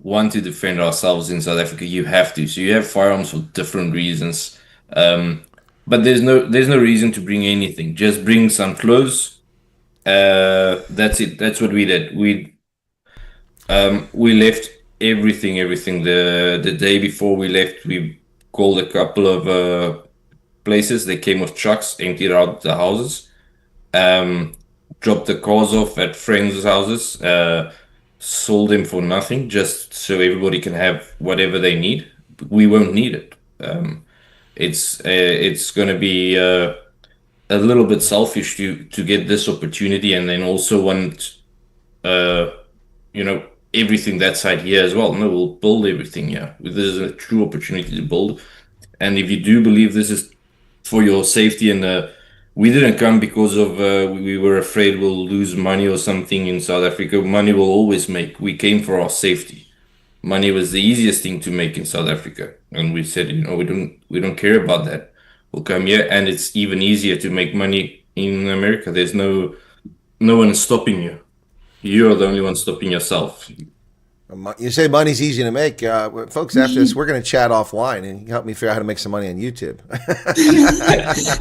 want to defend ourselves in South Africa. You have to. So you have firearms for different reasons. But there's no reason to bring anything. Just bring some clothes. That's it. That's what we did. We left everything. The day before we left, we called a couple of places. They came with trucks, emptied out the houses, dropped the cars off at friends' houses, sold them for nothing, just so everybody can have whatever they need. We won't need it. It's going to be a little bit selfish to get this opportunity and then also want everything that side here as well. No, we'll build everything here. This is a true opportunity to build. And if you do believe this is for your safety, and we didn't come because of we were afraid we'll lose money or something in South Africa. Money will always make. We came for our safety. Money was the easiest thing to make in South Africa, and we said, we don't care about that. We'll come here, and it's even easier to make money in America. There's no one stopping you. You're the only one stopping yourself. You say money's easy to make. Folks, after this, we're going to chat offline and help me figure out how to make some money on YouTube.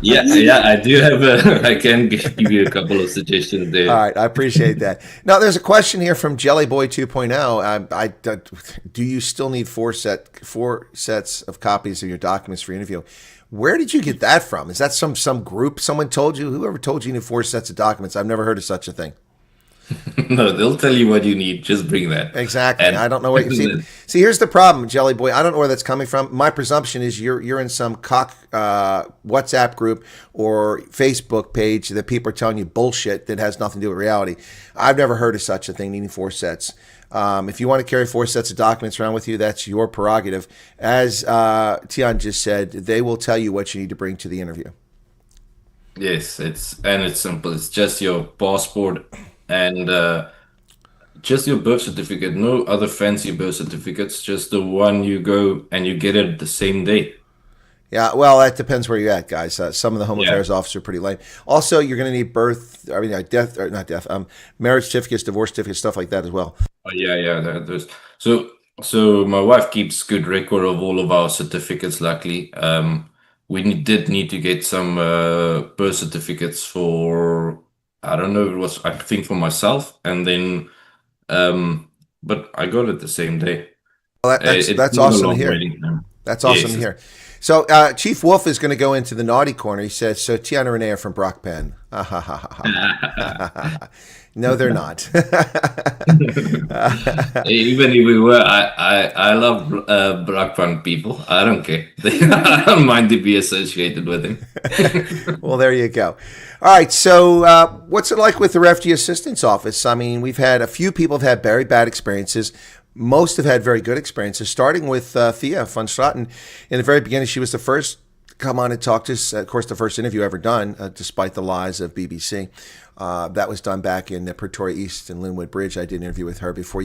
Yeah, I do have I can give you a couple of suggestions there. All right, I appreciate that. Now, there's a question here from Jellyboy 2.0. Do you still need four sets of copies of your documents for your interview? Where did you get that from? Is that some group someone told you? Whoever told you need 4 sets of documents? I've never heard of such a thing. No, they'll tell you what you need. Just bring that. Exactly. And I don't know what you see. See, here's the problem, Jelly Boy. I don't know where that's coming from. My presumption is you're in some WhatsApp group or Facebook page that people are telling you bullshit that has nothing to do with reality. I've never heard of such a thing, needing 4 sets. If you want to carry 4 sets of documents around with you, that's your prerogative. As Tiaan just said, they will tell you what you need to bring to the interview. Yes, it's simple. It's just your passport and just your birth certificate. No other fancy birth certificates. Just the one you go and you get it the same day. Yeah, well, that depends where you're at, guys. Some of the home Yeah. affairs officers are pretty lame. Also, you're going to need death, or not death, marriage certificates, divorce certificates, stuff like that as well. Oh, yeah. There's so my wife keeps good record of all of our certificates. Luckily, did need to get some birth certificates for, I don't know, it was, I think, for myself, and then but I got it the same day. Well, It's that's not a awesome to long hear. waiting time. That's awesome Yes. to hear. So Chief Wolf is going to go into the naughty corner. He says, so Tiaan and Renee are from Brockpen. No, they're not. Even if we were, I love Blackburn people. I don't care. I don't mind to be associated with him. Well, there you go. All right. So what's it like with the Refugee Assistance Office? I mean, we've had a few people have had very bad experiences. Most have had very good experiences, starting with Thea van Straten. In the very beginning, she was the first to come on and talk to us. Of course, the first interview ever done, despite the lies of BBC. That was done back in Pretoria East and Linwood Bridge. I did an interview with her before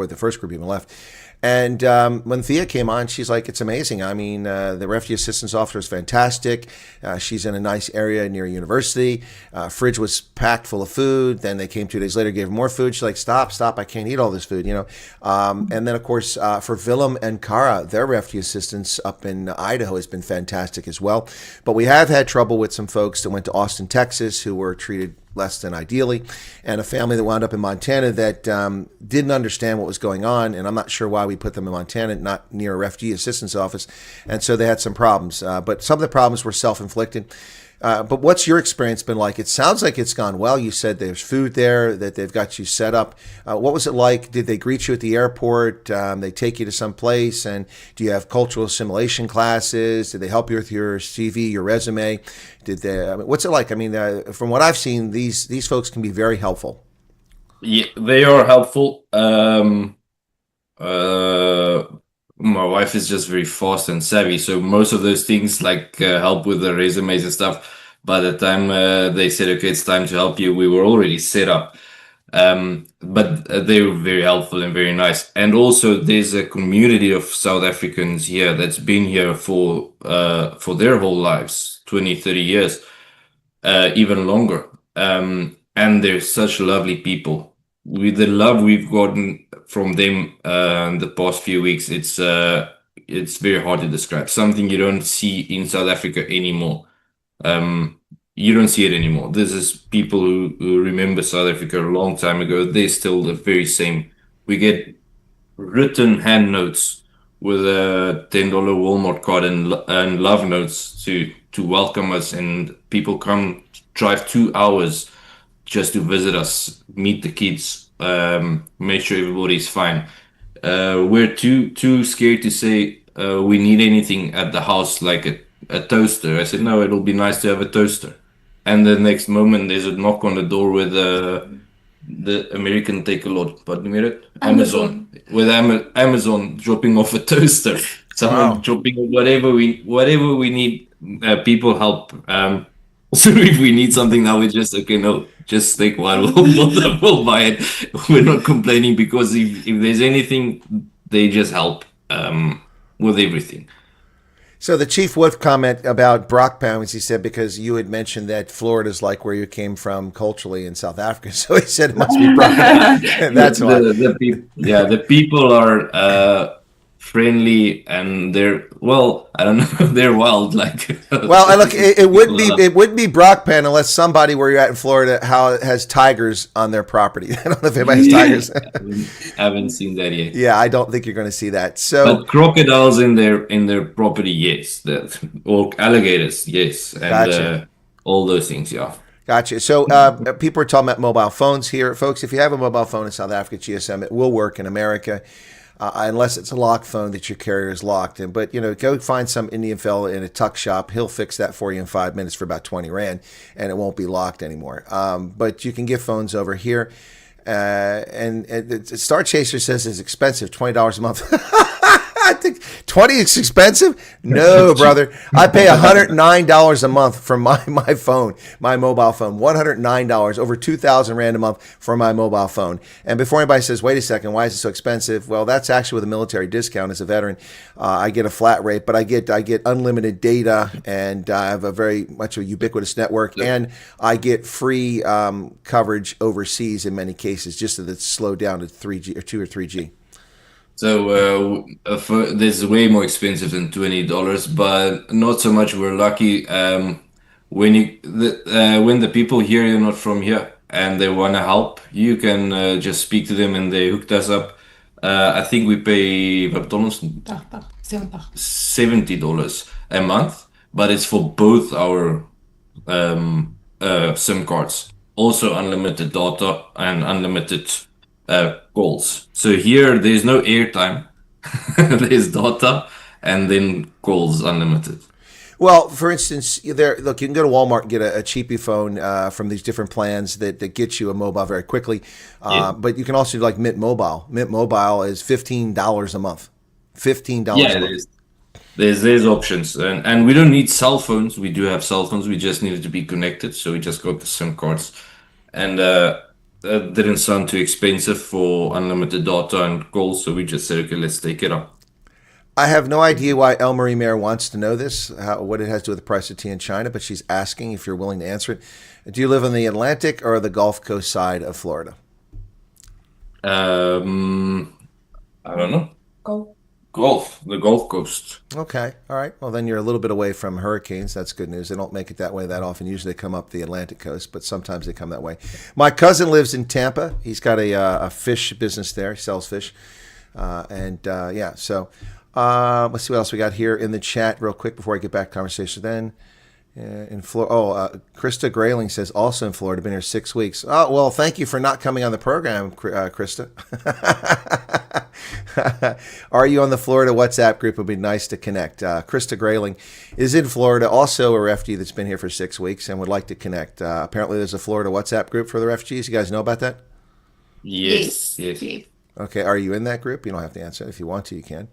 the first group even left. And when Thea came on, she's like, it's amazing. I mean, the Refugee Assistance Officer is fantastic. She's in a nice area near a university. Fridge was packed full of food. Then they came 2 days later, gave her more food. She's like, stop, I can't eat all this food, And then, of course, for Willem and Kara, their refugee assistance up in Idaho has been fantastic as well. But we have had trouble with some folks that went to Austin, Texas, who were treated less than ideally, and a family that wound up in Montana that didn't understand what was going on, and I'm not sure why we put them in Montana, not near a refugee assistance office, and so they had some problems. But some of the problems were self-inflicted. But what's your experience been like? It sounds like it's gone well. You said there's food there, that they've got you set up. What was it like? Did they greet you at the airport? They take you to some place? And do you have cultural assimilation classes? Did they help you with your CV, your resume? What's it like? I mean, from what I've seen, these folks can be very helpful. Yeah, they are helpful. My wife is just very fast and savvy, so most of those things like help with the resumes and stuff, by the time they said, okay, it's time to help you, we were already set up. But they were very helpful and very nice. And also there's a community of South Africans here that's been here for their whole lives, 20, 30 years, even longer. And they're such lovely people. With the love we've gotten from them in the past few weeks, it's very hard to describe. Something you don't see in South Africa anymore. You don't see it anymore. This is people who remember South Africa a long time ago. They're still the very same. We get written hand notes with a $10 Walmart card and love notes to welcome us, and people come drive 2 hours just to visit us, meet the kids, make sure everybody's fine. We're too scared to say we need anything at the house, like a toaster. I said, no, it'll be nice to have a toaster. And the next moment, there's a knock on the door with the American take-a-lot, but Amazon. With Amazon dropping off a toaster. Someone dropping whatever we need. People help. So if we need something now, we just, okay, no, just take one, we'll buy it. We're not complaining, because if there's anything, they just help with everything. So the Chief Wolf comment about Brockpound was, he said, because you had mentioned that Florida's like where you came from culturally in South Africa. So he said it must be Brockpound. And that's why. The people are friendly, and they're, well, I don't know, they're wild, like. Well, look, it would be Brockpen unless somebody where you're at in Florida has tigers on their property. I don't know if anybody has tigers. Haven't seen that yet. Yeah, I don't think you're going to see that. So, but crocodiles in their property, yes. Or alligators, yes, and gotcha. All those things, yeah. Gotcha. So people are talking about mobile phones here, folks. If you have a mobile phone in South Africa, GSM, it will work in America. Unless it's a locked phone that your carrier is locked in. But, go find some Indian fella in a tuck shop. He'll fix that for you in 5 minutes for about 20 Rand, and it won't be locked anymore. But you can get phones over here. And Star Chaser says it's expensive, $20 a month. What? 20 is expensive? No, brother. I pay $109 a month for my phone, my mobile phone. $109, over 2,000 rand a month for my mobile phone. And before anybody says, wait a second, why is it so expensive? Well, that's actually with a military discount as a veteran. I get a flat rate, but I get unlimited data, and I have a very much a ubiquitous network, and I get free coverage overseas in many cases, just so that it's slowed down to 3G or 2 or 3G. So this is way more expensive than $20, but not so much. We're lucky when the people here are not from here and they want to help, you can just speak to them and they hooked us up. I think we pay $70 a month, but it's for both our SIM cards. Also unlimited data and unlimited calls. So here there's no airtime. There's data and then calls unlimited. Well, for instance, look, you can go to Walmart and get a cheapy phone from these different plans that get you a mobile very quickly. But you can also do like Mint Mobile. Mint Mobile is $15 a month. $15 a month. There's options, and we don't need cell phones. We do have cell phones. We just needed to be connected, so we just got the SIM cards, and that didn't sound too expensive for unlimited data and calls. So we just said, okay, let's take it up. I have no idea why El Marie Mayer wants to know this, what it has to do with the price of tea in China, but she's asking if you're willing to answer it. Do you live on the Atlantic or the Gulf Coast side of Florida? I don't know. The Gulf Coast. Okay, all right. Well, then you're a little bit away from hurricanes. That's good news. They don't make it that way that often. Usually they come up the Atlantic coast, but sometimes they come that way. My cousin lives in Tampa. He's got a fish business there. He sells fish. So let's see what else we got here in the chat real quick before I get back to conversation then. In Florida, Krista Grayling says, also in Florida, been here 6 weeks. Oh, well, thank you for not coming on the program, Krista. Are you on the Florida WhatsApp group? It would be nice to connect. Krista Grayling is in Florida, also a refugee that's been here for 6 weeks and would like to connect. Apparently, there's a Florida WhatsApp group for the refugees. You guys know about that? Yes. Okay, are you in that group? You don't have to answer it. If you want to, you can.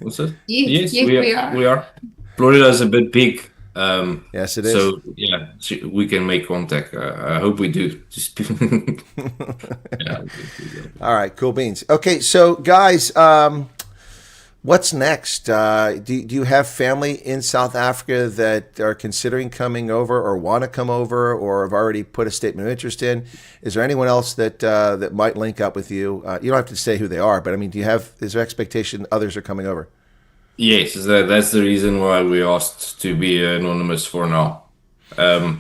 What's that? Yes, we are. We are. Florida is a bit big. Yes, it is. So yeah, we can make contact. I hope we do. Just All right, cool beans. Okay, so guys, what's next? Do you have family in South Africa that are considering coming over or want to come over or have already put a statement of interest in? Is there anyone else that might link up with you? You don't have to say who they are, but I mean, is there expectation others are coming over? Yes, that's the reason why we asked to be anonymous for now.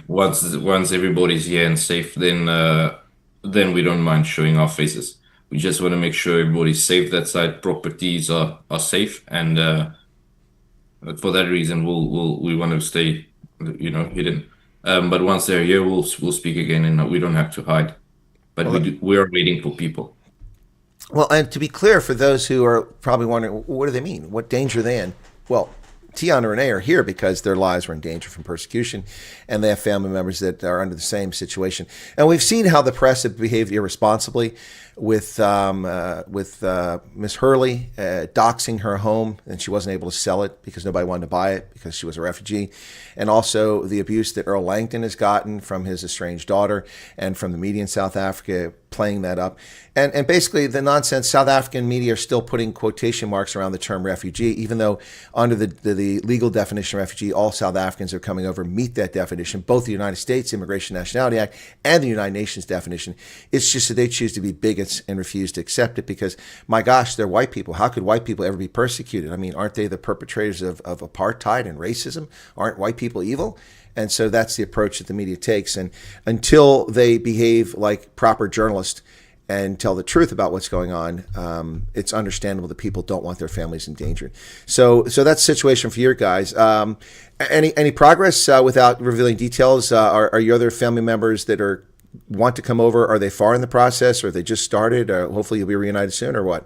Once everybody's here and safe, then we don't mind showing our faces. We just want to make sure everybody's safe. That side properties are safe, and for that reason, we want to stay, hidden. But once they're here, we'll speak again, and we don't have to hide. But we are waiting for people. Well, and to be clear, for those who are probably wondering, what do they mean? What danger are they in? Well, Tiaan and Renee are here because their lives were in danger from persecution, and they have family members that are under the same situation. And we've seen how the press have behaved irresponsibly with Miss Hurley doxing her home, and she wasn't able to sell it because nobody wanted to buy it because she was a refugee. And also the abuse that Earl Langton has gotten from his estranged daughter and from the media in South Africa playing that up. And basically the nonsense, South African media are still putting quotation marks around the term refugee, even though under the legal definition of refugee, all South Africans who are coming over meet that definition, both the United States Immigration and Nationality Act and the United Nations definition. It's just that they choose to be bigots and refuse to accept it because, my gosh, they're white people. How could white people ever be persecuted? I mean, aren't they the perpetrators of apartheid and racism? Aren't white people evil? And so that's the approach that the media takes. And until they behave like proper journalists and tell the truth about what's going on, it's understandable that people don't want their families endangered. So that's the situation for your guys. Any progress without revealing details? Are your other family members that want to come over, are they far in the process, or they just started? Hopefully you'll be reunited soon, or what?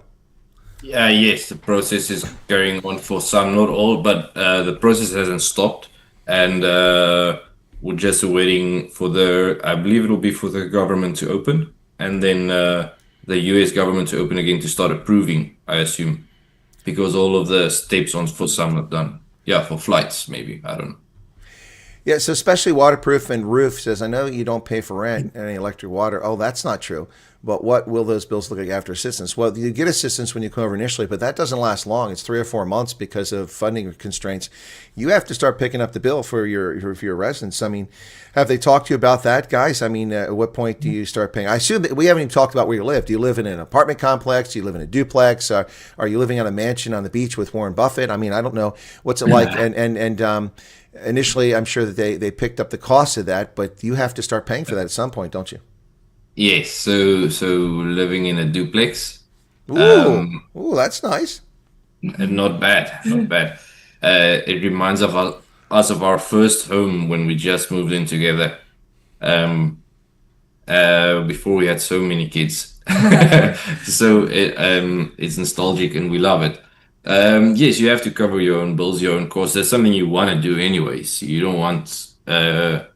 Yes, the process is going on for some, not all, but the process hasn't stopped. And we're just waiting for I believe it will be for the government to open, and then the US government to open again to start approving, I assume, because all of the steps on for some are done. Yeah, for flights maybe. I don't know. Yeah, so especially waterproof and roof says, I know you don't pay for rent and any electric water. Oh, that's not true. But what will those bills look like after assistance? Well, you get assistance when you come over initially, but that doesn't last long. It's 3 or 4 months because of funding constraints. You have to start picking up the bill for your residents. I mean, have they talked to you about that, guys? I mean, at what point do you start paying? I assume that we haven't even talked about where you live. Do you live in an apartment complex? Do you live in a duplex? Are you living on a mansion on the beach with Warren Buffett? I mean, I don't know. What's it like? And initially, I'm sure that they picked up the cost of that, but you have to start paying for that at some point, don't you? Yes, so living in a duplex. Ooh, that's nice. Not bad, not bad. It reminds us of our first home when we just moved in together. Before we had so many kids, so it's nostalgic and we love it. Yes, you have to cover your own bills, your own costs. That's something you want to do anyways. You don't want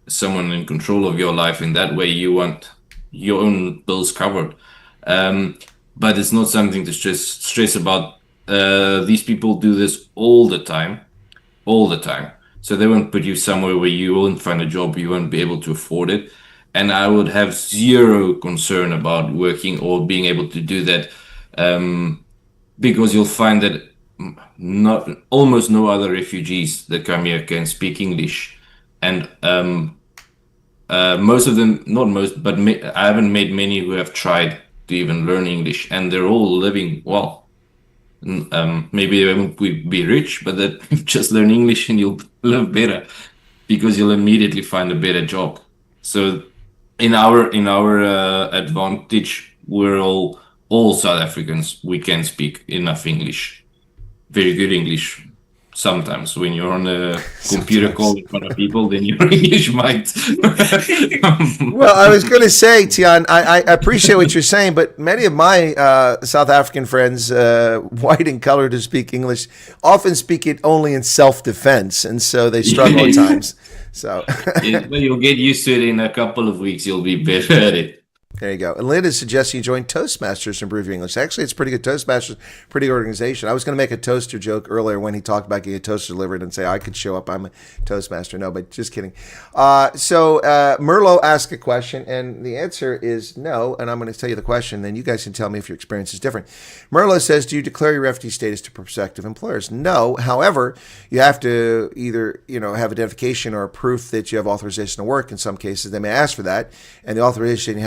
someone in control of your life in that way. You want your own bills covered. But it's not something to stress about. These people do this all the time. So they won't put you somewhere where you won't find a job, you won't be able to afford it. And I would have zero concern about working or being able to do that, because you'll find that almost no other refugees that come here can speak English. And most of them, not most, but I haven't met many who have tried to even learn English, and they're all living well. Maybe they won't be rich, but that just learn English and you'll live better because you'll immediately find a better job. So in our advantage, we're all South Africans. We can speak enough English, very good English. Sometimes when you're on a computer call in front of people, then your English might. Well, I was going to say, Tiaan, I appreciate what you're saying, but many of my South African friends, white and colored, who speak English, often speak it only in self-defense, and so they struggle at times. So Well, you'll get used to it in a couple of weeks. You'll be better at it. There you go. And Lynn is suggesting you join Toastmasters to improve your English. Actually, it's pretty good. Toastmasters, pretty good organization. I was going to make a toaster joke earlier when he talked about getting a toaster delivered and say I could show up. I'm a Toastmaster. No, but just kidding. So Merlot asked a question, and the answer is no. And I'm going to tell you the question, then you guys can tell me if your experience is different. Merlot says, do you declare your refugee status to prospective employers? No. However, you have to either have identification or proof that you have authorization to work. In some cases, they may ask for that, and the authorization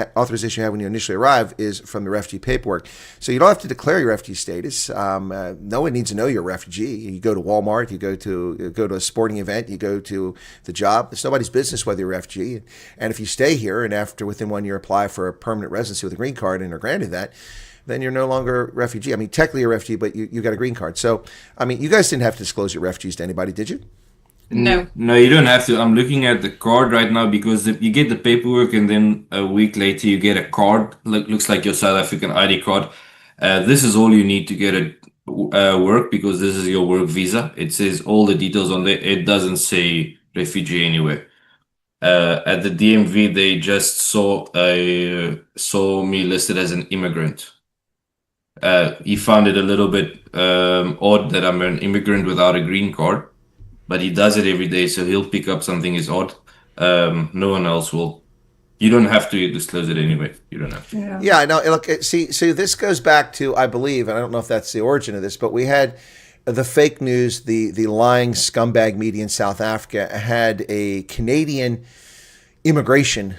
you have when you initially arrive is from the refugee paperwork. So you don't have to declare your refugee status. No one needs to know you're a refugee. You go to Walmart, you go to a sporting event, you go to the job. It's nobody's business whether you're a refugee. And if you stay here and within 1 year apply for a permanent residency with a green card and are granted that, then you're no longer a refugee. I mean, technically you're a refugee, but you got a green card. So, I mean, you guys didn't have to disclose your refugees to anybody, did you? No. No, you don't have to. I'm looking at the card right now because you get the paperwork and then a week later you get a card. Looks like your South African ID card. This is all you need to get a work because this is your work visa. It says all the details on there. It doesn't say refugee anywhere. At the DMV, they just saw me listed as an immigrant. He found it a little bit odd that I'm an immigrant without a green card. But he does it every day, so he'll pick up something is odd. No one else will. You don't have to disclose it anyway. You don't have to. Yeah, I know. Look, see, this goes back to, I believe, and I don't know if that's the origin of this, but we had the fake news, the lying scumbag media in South Africa had a Canadian immigration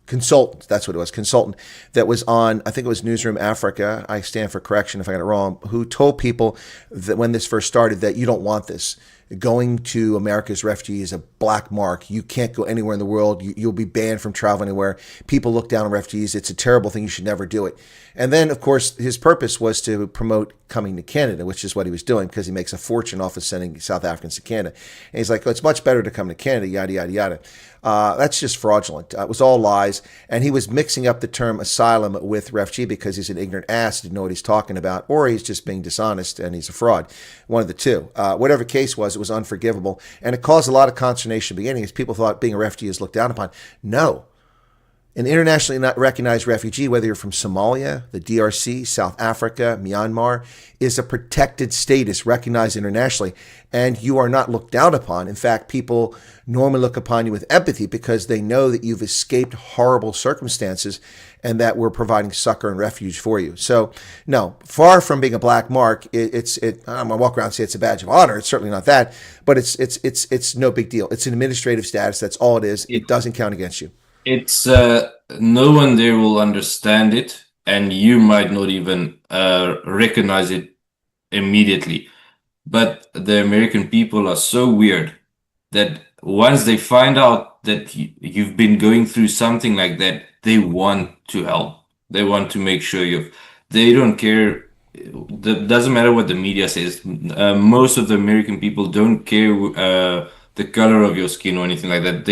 consultant, that's what it was, consultant, that was on, I think it was Newsroom Africa, I stand for correction if I got it wrong, who told people that when this first started that you don't want this. Going to America as refugee is a black mark. You can't go anywhere in the world. You'll be banned from traveling anywhere. People look down on refugees. It's a terrible thing. You should never do it. And then, of course, his purpose was to promote coming to Canada, which is what he was doing because he makes a fortune off of sending South Africans to Canada. And he's like, oh, it's much better to come to Canada, yada, yada, yada. That's just fraudulent. It was all lies. And he was mixing up the term asylum with refugee because he's an ignorant ass, didn't know what he's talking about, or he's just being dishonest and he's a fraud. One of the two. Whatever case was, it was unforgivable. And it caused a lot of consternation in the beginning as people thought being a refugee is looked down upon. No. An internationally not recognized refugee, whether you're from Somalia, the DRC, South Africa, Myanmar, is a protected status recognized internationally, and you are not looked down upon. In fact, people normally look upon you with empathy because they know that you've escaped horrible circumstances and that we're providing succor and refuge for you. So, no, far from being a black mark, I'm gonna walk around and say it's a badge of honor. It's certainly not that, but it's no big deal. It's an administrative status. That's all it is. It doesn't count against you. It's no one there will understand it, and you might not even recognize it immediately. But the American people are so weird that once they find out that you've been going through something like that, they want to help. They want to make sure they don't care. It doesn't matter what the media says. Most of the American people don't care the color of your skin or anything like that.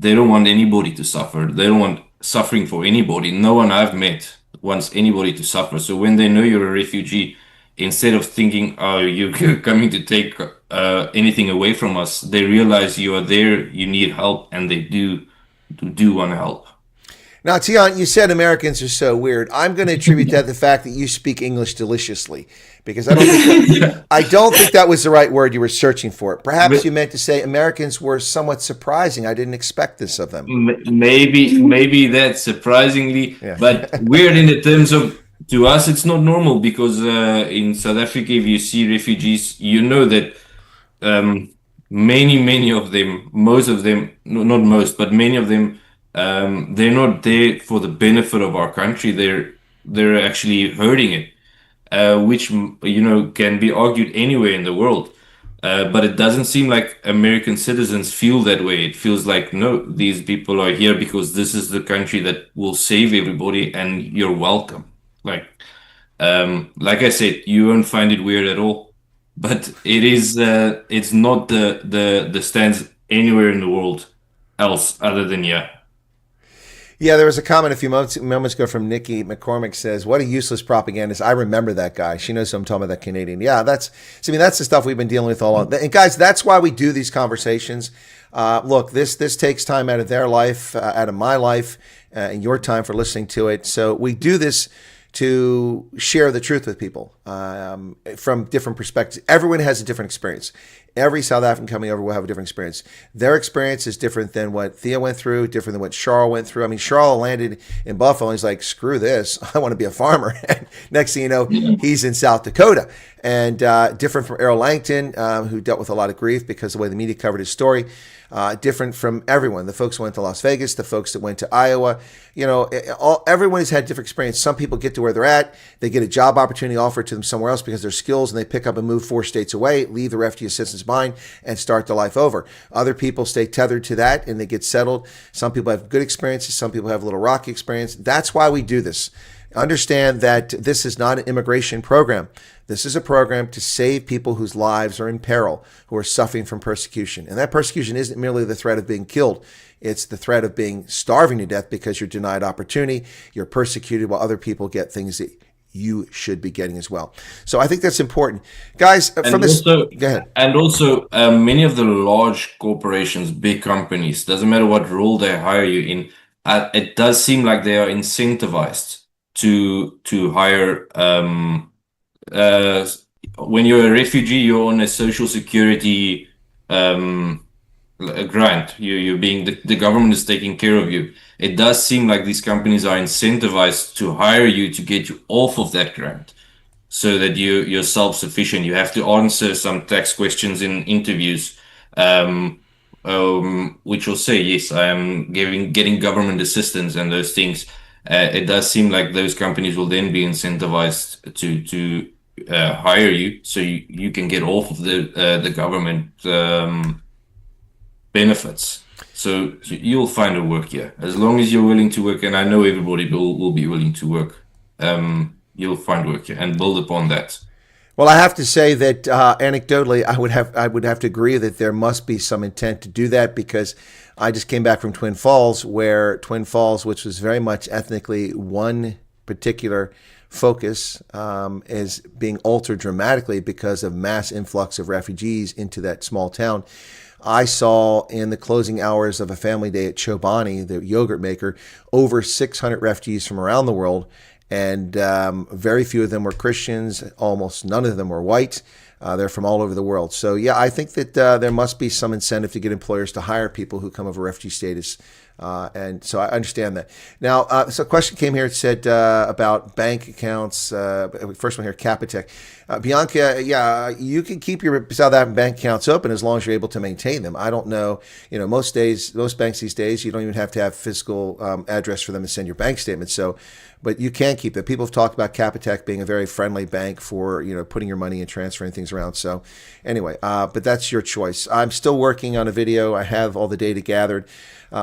They don't want anybody to suffer. They don't want suffering for anybody. No one I've met wants anybody to suffer. So when they know you're a refugee, instead of thinking, oh, you're coming to take anything away from us, they realize you are there, you need help, and they do want to help. Now, Tiaan, you said Americans are so weird. I'm going to attribute that to the fact that you speak English deliciously, because I don't think that was the right word you were searching for. Perhaps you meant to say Americans were somewhat surprising. I didn't expect this of them. Maybe that's surprisingly, yeah. But weird in the terms of, to us, it's not normal, because in South Africa, if you see refugees, you know that many of them, most of them, not most, but many of them, they're not there for the benefit of our country. They're actually hurting it, which can be argued anywhere in the world. But it doesn't seem like American citizens feel that way. It feels like, no, these people are here because this is the country that will save everybody, and you're welcome. Like I said, you won't find it weird at all. But it is. It's not the stance anywhere in the world else other than here. Yeah, there was a comment a few moments ago from Nikki McCormick says, "What a useless propagandist." I remember that guy. She knows who I'm talking about, that Canadian. Yeah, that's the stuff we've been dealing with all along. And guys, that's why we do these conversations. Look, this takes time out of their life, out of my life, and your time for listening to it. So we do this to share the truth with people from different perspectives. Everyone has a different experience. Every South African coming over will have a different experience. Their experience is different than what Thea went through, different than what Charles went through. I mean, Charles landed in Buffalo and he's like, screw this, I want to be a farmer. And next thing you know, he's in South Dakota. And different from Errol Langton, who dealt with a lot of grief because of the way the media covered his story. Different from everyone. The folks who went to Las Vegas, the folks that went to Iowa, everyone has had different experience. Some people get to where they're at. They get a job opportunity offered to them somewhere else because of their skills, and they pick up and move 4 states away, leave the refugee assistance behind, and start their life over. Other people stay tethered to that and they get settled. Some people have good experiences. Some people have a little rocky experience. That's why we do this. Understand that this is not an immigration program. This is a program to save people whose lives are in peril, who are suffering from persecution. And that persecution isn't merely the threat of being killed. It's the threat of being starving to death because you're denied opportunity. You're persecuted while other people get things that you should be getting as well. So I think that's important. Guys, go ahead. And also, many of the large corporations, big companies, doesn't matter what role they hire you in, it does seem like they are incentivized to hire. When you're a refugee, you're on a social security a grant. You're being the government is taking care of you. It does seem like these companies are incentivized to hire you to get you off of that grant, so that you're self-sufficient. You have to answer some tax questions in interviews, which will say, yes, I am getting government assistance and those things. It does seem like those companies will then be incentivized to hire you, so you can get off of the government benefits. So you'll find a work here as long as you're willing to work, and I know everybody will be willing to work. You'll find work here and build upon that. Well, I have to say that anecdotally, I would have to agree that there must be some intent to do that, because I just came back from Twin Falls, which was very much ethnically one particular focus, is being altered dramatically because of mass influx of refugees into that small town. I saw in the closing hours of a family day at Chobani, the yogurt maker, over 600 refugees from around the world. And very few of them were Christians. Almost none of them were white. They're from all over the world. So, yeah, I think that there must be some incentive to get employers to hire people who come of refugee status. And so I understand that. Now, so a question came here. It said about bank accounts. First one here, Capitec. Bianca, yeah, you can keep your South African bank accounts open as long as you're able to maintain them. I don't know, most banks these days, you don't even have to have physical address for them to send your bank statement. So, but you can keep it. People have talked about Capitec being a very friendly bank for, putting your money and transferring things around. So anyway, but that's your choice. I'm still working on a video. I have all the data gathered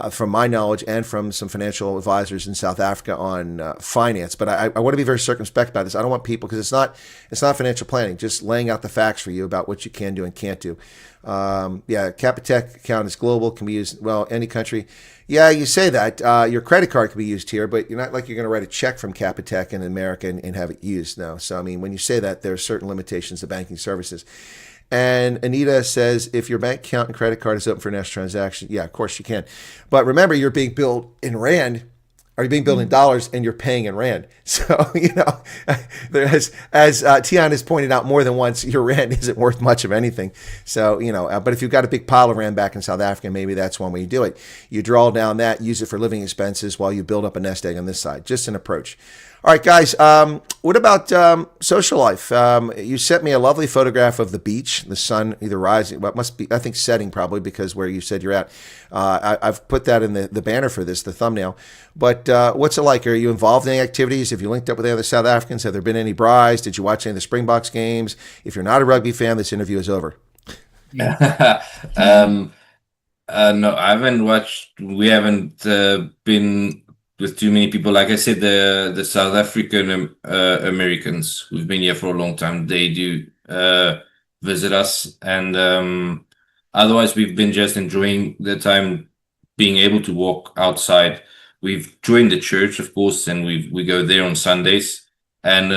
from my knowledge and from some financial advisors in South Africa on finance. But I want to be very circumspect about this. I don't want people, because it's not financial planning, just laying out the facts for you about what you can do and can't do. Capitec account is global, can be used, any country. Yeah, you say that. Your credit card can be used here, but you're not like you're going to write a check from Capitec in America and have it used. No. So, I mean, when you say that, there are certain limitations to banking services. And Anita says, if your bank account and credit card is open for next transaction, yeah, of course you can. But remember, you're being billed in Rand, or you're being billed in dollars, and you're paying in Rand. So, as Tiaan has pointed out more than once, your Rand isn't worth much of anything. So, but if you've got a big pile of Rand back in South Africa, maybe that's one way you do it. You draw down that, use it for living expenses while you build up a nest egg on this side. Just an approach. All right, guys, what about social life? You sent me a lovely photograph of the beach, the sun either rising, well, it must be, I think, setting probably, because where you said you're at. I've put that in the banner for this, the thumbnail. But what's it like? Are you involved in any activities? Have you linked up with any other South Africans? Have there been any brides? Did you watch any of the Springboks games? If you're not a rugby fan, this interview is over. No, I haven't watched. We haven't been with too many people. Like I said, the South African Americans who've been here for a long time, they do visit us, and otherwise we've been just enjoying the time being able to walk outside. We've joined the church, of course, and we go there on Sundays, and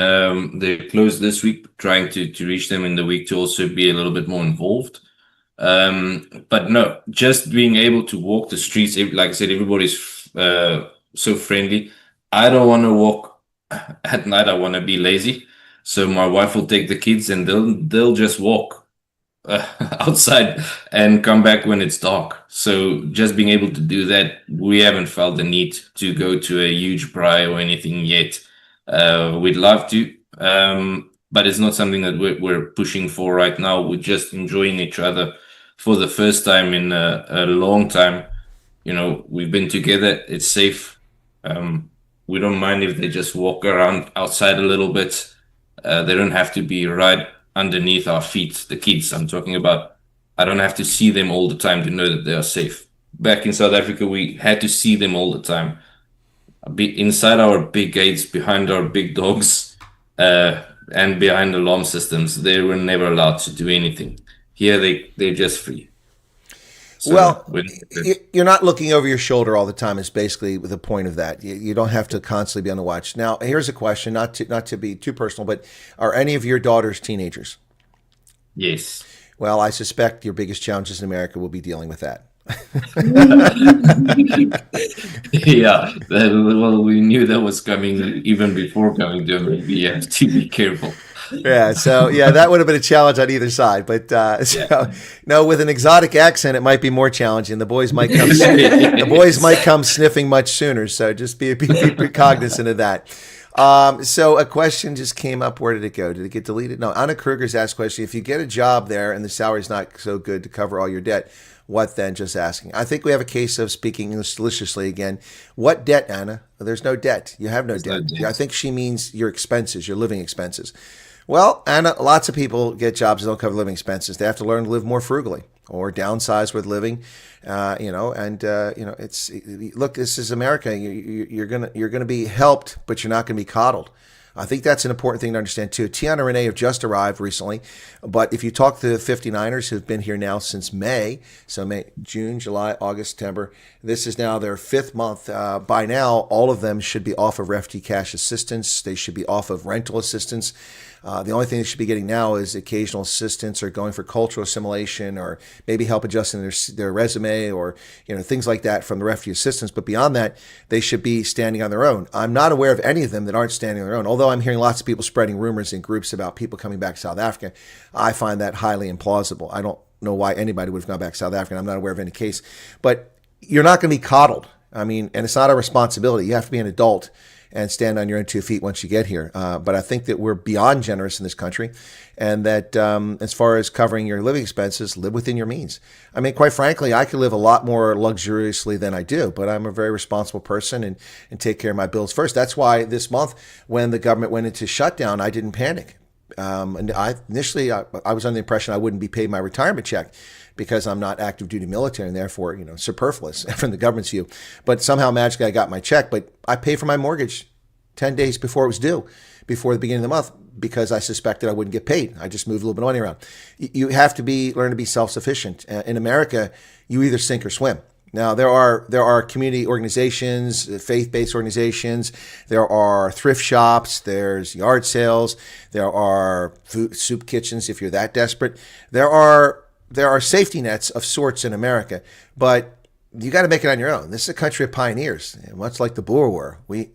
they're closed this week, trying to reach them in the week to also be a little bit more involved. But no, just being able to walk the streets, like I said, everybody's so friendly. I don't want to walk at night. I want to be lazy, so my wife will take the kids and they'll just walk outside and come back when it's dark. So just being able to do that, we haven't felt the need to go to a huge braai or anything yet. We'd love to, but it's not something that we're pushing for right now. We're just enjoying each other for the first time in a long time. We've been together. It's safe. We don't mind if they just walk around outside a little bit. They don't have to be right underneath our feet. The kids I'm talking about, I don't have to see them all the time to know that they are safe. Back in South Africa, we had to see them all the time. Be inside our big gates, behind our big dogs, and behind alarm systems. They were never allowed to do anything. Here, they're just free. So you're not looking over your shoulder all the time is basically the point of that. You don't have to constantly be on the watch. Now, here's a question, not to be too personal, but are any of your daughters teenagers? Yes. Well, I suspect your biggest challenges in America will be dealing with that. Yeah. Well, we knew that was coming even before coming to America. You have to be careful. Yeah, so that would have been a challenge on either side. But no, with an exotic accent, it might be more challenging. The boys might come sniffing much sooner. So just be cognizant of that. So a question just came up. Where did it go? Did it get deleted? No. Anna Kruger's asked a question. If you get a job there and the salary's not so good to cover all your debt, what then? Just asking. I think we have a case of speaking English deliciously again. What debt, Anna? There's no debt. You have no debt. I think she means your expenses, your living expenses. Well, Anna, lots of people get jobs that don't cover living expenses. They have to learn to live more frugally or downsize with living, it's look, this is America. You're gonna be helped, but you're not gonna be coddled. I think that's an important thing to understand too. Tiaan and Renee have just arrived recently, but if you talk to the 59ers who've been here now since May, so May, June, July, August, September, this is now their 5th month. By now, all of them should be off of refugee cash assistance. They should be off of rental assistance. The only thing they should be getting now is occasional assistance or going for cultural assimilation or maybe help adjusting their resume or things like that from the refugee assistance. But beyond that, they should be standing on their own. I'm not aware of any of them that aren't standing on their own. Although I'm hearing lots of people spreading rumors in groups about people coming back to South Africa, I find that highly implausible. I don't know why anybody would have gone back to South Africa. I'm not aware of any case. But you're not going to be coddled. I mean, and it's not a responsibility. You have to be an adult and stand on your own 2 feet once you get here. But I think that we're beyond generous in this country, and that as far as covering your living expenses, live within your means. I mean, quite frankly, I could live a lot more luxuriously than I do, but I'm a very responsible person and take care of my bills first. That's why this month, when the government went into shutdown, I didn't panic. And initially I was under the impression I wouldn't be paid my retirement check because I'm not active duty military and therefore, superfluous from the government's view. But somehow magically I got my check, but I paid for my mortgage 10 days before it was due, before the beginning of the month, because I suspected I wouldn't get paid. I just moved a little bit of money around. You have to learn to be self-sufficient. In America, you either sink or swim. Now, there are community organizations, faith-based organizations. There are thrift shops. There's yard sales. There are soup kitchens if you're that desperate. There are safety nets of sorts in America, but you got to make it on your own. This is a country of pioneers, much like the Boer were. We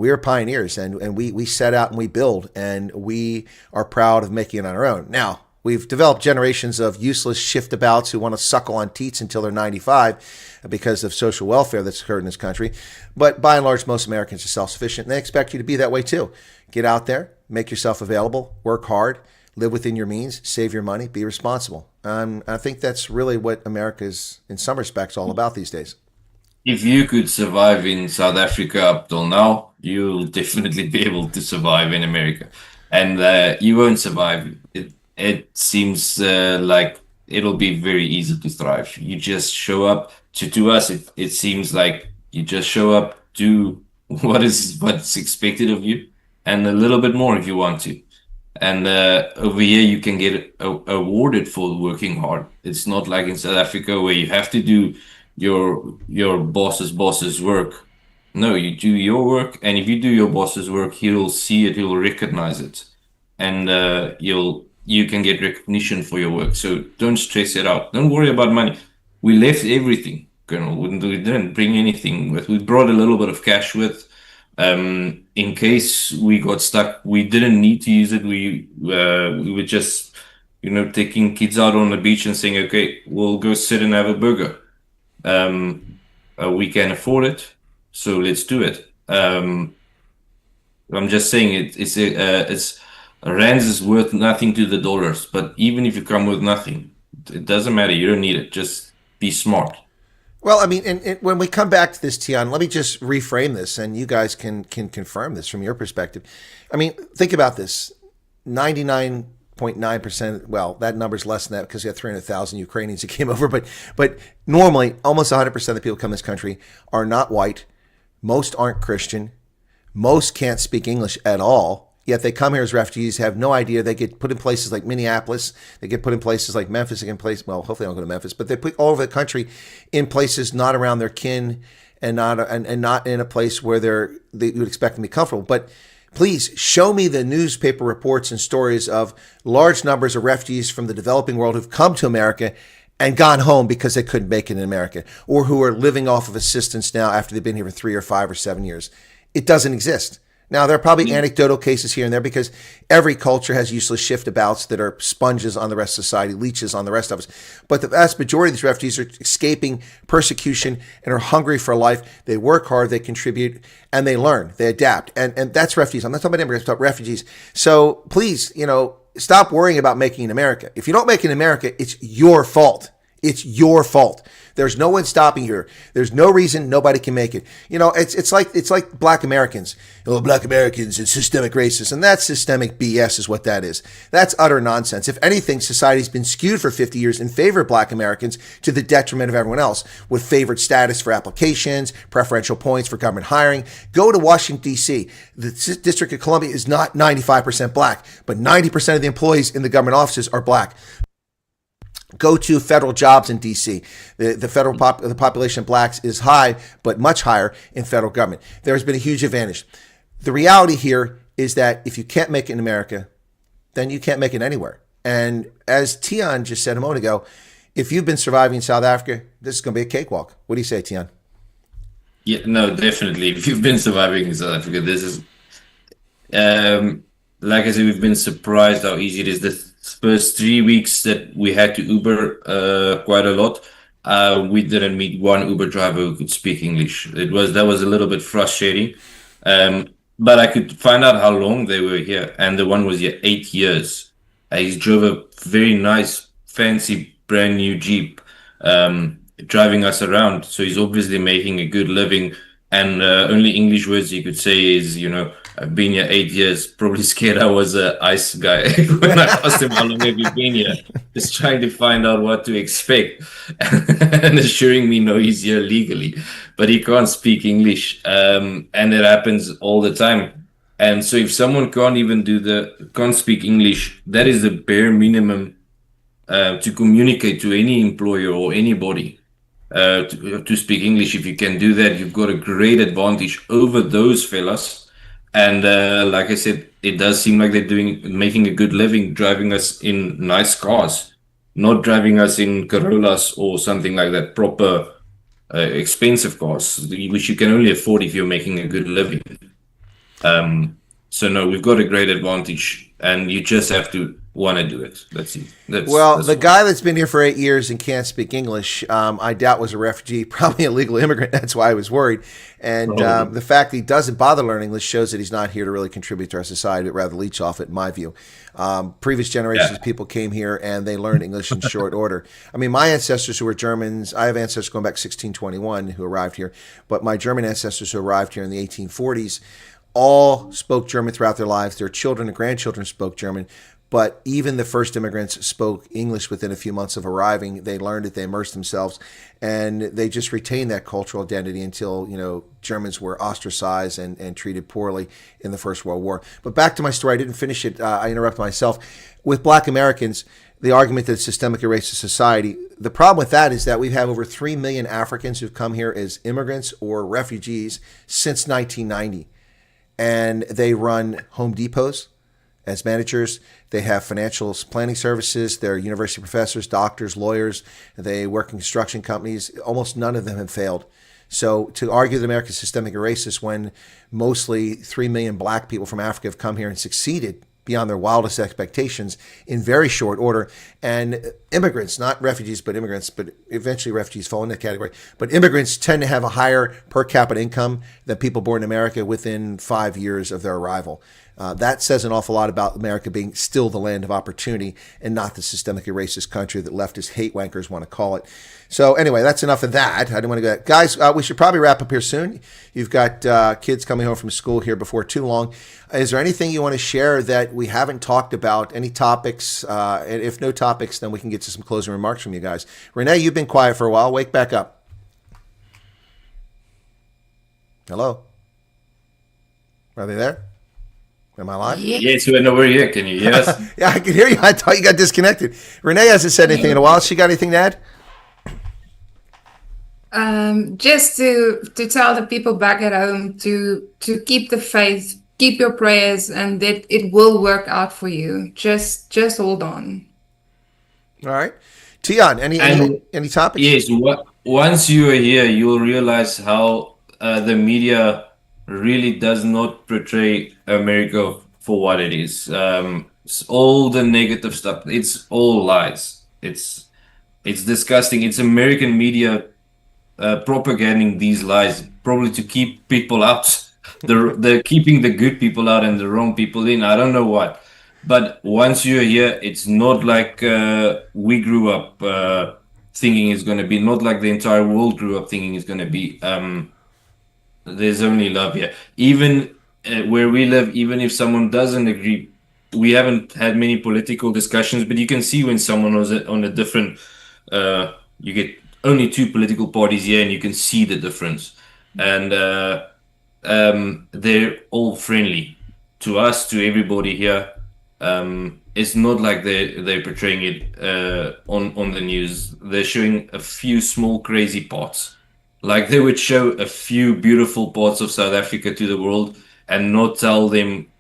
are pioneers, and we set out and we build, and we are proud of making it on our own. Now, we've developed generations of useless shiftabouts who want to suckle on teats until they're 95 because of social welfare that's occurred in this country. But by and large, most Americans are self-sufficient, and they expect you to be that way too. Get out there, make yourself available, work hard, live within your means, save your money, be responsible. I think that's really what America is, in some respects, all about these days. If you could survive in South Africa up till now, you'll definitely be able to survive in America. And you won't survive. It seems like it'll be very easy to thrive. You just show up. To us, it seems like you just show up, do what's expected of you, and a little bit more if you want to. And over here, you can get awarded for working hard. It's not like in South Africa where you have to do your boss's work. No, you do your work, and if you do your boss's work, he'll see it, he'll recognize it, and you can get recognition for your work. So don't stress it out. Don't worry about money. We left everything, Colonel. We didn't bring anything with. We brought a little bit of cash with. In case we got stuck, we didn't need to use it. We were just, taking kids out on the beach and saying, okay, we'll go sit and have a burger. We can afford it, so let's do it. I'm just saying it's rands is worth nothing to the dollars, but even if you come with nothing, it doesn't matter. You don't need it. Just be smart. Well, I mean, and when we come back to this, Tiaan, let me just reframe this, and you guys can confirm this from your perspective. I mean, think about this. 99.9%, well, that number's less than that because we have 300,000 Ukrainians that came over, but normally almost 100% of the people who come to this country are not white. Most aren't Christian. Most can't speak English at all. Yet they come here as refugees, have no idea. They get put in places like Minneapolis. They get put in places like Memphis. They get well, hopefully they don't go to Memphis, but they put all over the country in places not around their kin and not in a place where they would expect them to be comfortable. But please show me the newspaper reports and stories of large numbers of refugees from the developing world who've come to America and gone home because they couldn't make it in America, or who are living off of assistance now after they've been here for 3 or 5 or 7 years. It doesn't exist. Now, there are probably anecdotal cases here and there because every culture has useless shiftabouts that are sponges on the rest of society, leeches on the rest of us. But the vast majority of these refugees are escaping persecution and are hungry for life. They work hard, they contribute, and they learn, they adapt. And that's refugees. I'm not talking about immigrants, I'm talking about refugees. So please, stop worrying about making it in America. If you don't make it in America, it's your fault. It's your fault. There's no one stopping you. There's no reason nobody can make it. It's like Black Americans. Black Americans and systemic racism. And that's systemic BS is what that is. That's utter nonsense. If anything, society's been skewed for 50 years in favor of Black Americans to the detriment of everyone else, with favored status for applications, preferential points for government hiring. Go to Washington, D.C. The District of Columbia is not 95% Black, but 90% of the employees in the government offices are Black. Go to federal jobs in D.C. The population of blacks is high, but much higher in federal government. There has been a huge advantage. The reality here is that if you can't make it in America, then you can't make it anywhere. And as Tiaan just said a moment ago, if you've been surviving in South Africa, this is going to be a cakewalk. What do you say, Tiaan? Yeah, no, definitely. If you've been surviving in South Africa, this is, like I said, we've been surprised how easy it is. The first 3 weeks that we had to Uber quite a lot, we didn't meet one Uber driver who could speak English. That was a little bit frustrating. But I could find out how long they were here, and the one was here 8 years. He drove a very nice, fancy, brand new Jeep, driving us around. So he's obviously making a good living. And only English words he could say is, I've been here 8 years. Probably scared I was an ICE guy when I asked him how long have you been here. Just trying to find out what to expect and assuring me no, he's here legally, but he can't speak English. And it happens all the time. And so if someone can't speak English, that is the bare minimum to communicate to any employer or anybody. To speak English. If you can do that, you've got a great advantage over those fellas. And like I said, it does seem like they're making a good living driving us in nice cars, not driving us in Corollas or something like that, proper expensive cars, which you can only afford if you're making a good living. So no, we've got a great advantage, and you just have to want to do it. That's it. The guy that's been here for 8 years and can't speak English, I doubt was a refugee, probably a legal immigrant. That's why I was worried. And the fact that he doesn't bother learning English shows that he's not here to really contribute to our society, but rather leech off it, in my view. Previous generations of people came here and they learned English in short order. I mean, my ancestors who were Germans, I have ancestors going back 1621 who arrived here, but my German ancestors who arrived here in the 1840s all spoke German throughout their lives. Their children and grandchildren spoke German. But even the first immigrants spoke English within a few months of arriving. They learned it, they immersed themselves, and they just retained that cultural identity until, Germans were ostracized and treated poorly in the First World War. But back to my story, I didn't finish it. I interrupted myself. With Black Americans, the argument that it's systemically racist society, the problem with that is that we've had over 3 million Africans who've come here as immigrants or refugees since 1990. And they run Home Depots as managers. They have financial planning services. They're university professors, doctors, lawyers. They work in construction companies. Almost none of them have failed. So to argue that America is systemically racist when mostly 3 million black people from Africa have come here and succeeded beyond their wildest expectations in very short order. And immigrants, not refugees, but immigrants, but eventually refugees fall in that category. But immigrants tend to have a higher per capita income than people born in America within 5 years of their arrival. That says an awful lot about America being still the land of opportunity and not the systemically racist country that leftist hate wankers want to call it. So anyway, that's enough of that. I didn't want to go. Guys, we should probably wrap up here soon. You've got kids coming home from school here before too long. Is there anything you want to share that we haven't talked about? Any topics? And if no topics, then we can get to some closing remarks from you guys. Renee, you've been quiet for a while. Wake back up. Hello? Are they there? Am I live? Yes, we're here. Can you hear us? Yeah, I can hear you. I thought you got disconnected. Renee hasn't said anything in a while. She got anything to add? Just to tell the people back at home to keep the faith, keep your prayers, and that it will work out for you. Just hold on. All right. Tiaan, any topics? Yes. Once you are here, you'll realize how the media really does not portray America for what it is. All the negative stuff, it's all lies. It's disgusting. It's American media propagating these lies, probably to keep people out. They're keeping the good people out and the wrong people in. I don't know what. But once you're here, it's not like we grew up thinking it's going to be, not like the entire world grew up thinking it's going to be. There's only love here. Even where we live, even if someone doesn't agree, we haven't had many political discussions, but you can see when someone was on a different, you get only 2 political parties here and you can see the difference. And they're all friendly to us, to everybody here. It's not like they're portraying it on the news. They're showing a few small crazy parts. Like they would show a few beautiful parts of South Africa to the world, and not tell them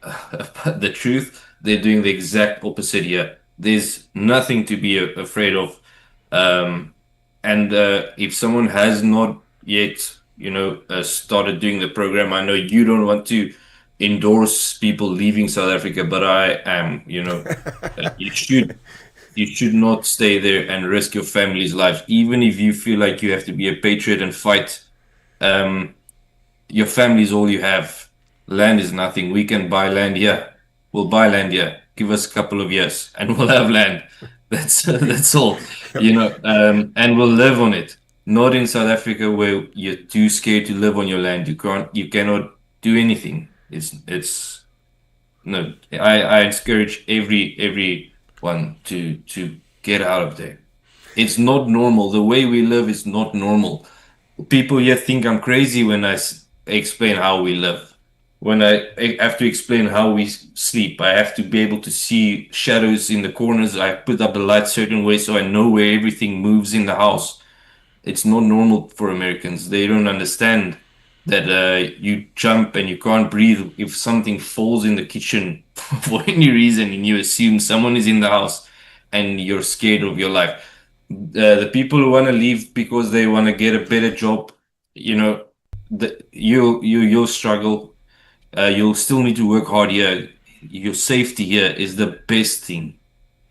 the truth, they're doing the exact opposite here. There's nothing to be afraid of. And if someone has not yet, started doing the program, I know you don't want to endorse people leaving South Africa, but I am. You should not stay there and risk your family's lives, even if you feel like you have to be a patriot and fight. Your family is all you have. Land is nothing. We can buy land here. We'll buy land here. Give us a couple of years, and we'll have land. That's all, and we'll live on it. Not in South Africa where you're too scared to live on your land. You cannot do anything. It's no. I encourage everyone to get out of there. It's not normal. The way we live is not normal. People here think I'm crazy when I explain how we live. When I have to explain how we sleep, I have to be able to see shadows in the corners. I put up the light certain way so I know where everything moves in the house. It's not normal for Americans. They don't understand that you jump and you can't breathe if something falls in the kitchen for any reason, and you assume someone is in the house and you're scared of your life. The people who want to leave because they want to get a better job, you'll struggle. You'll still need to work hard here. Your safety here is the best thing.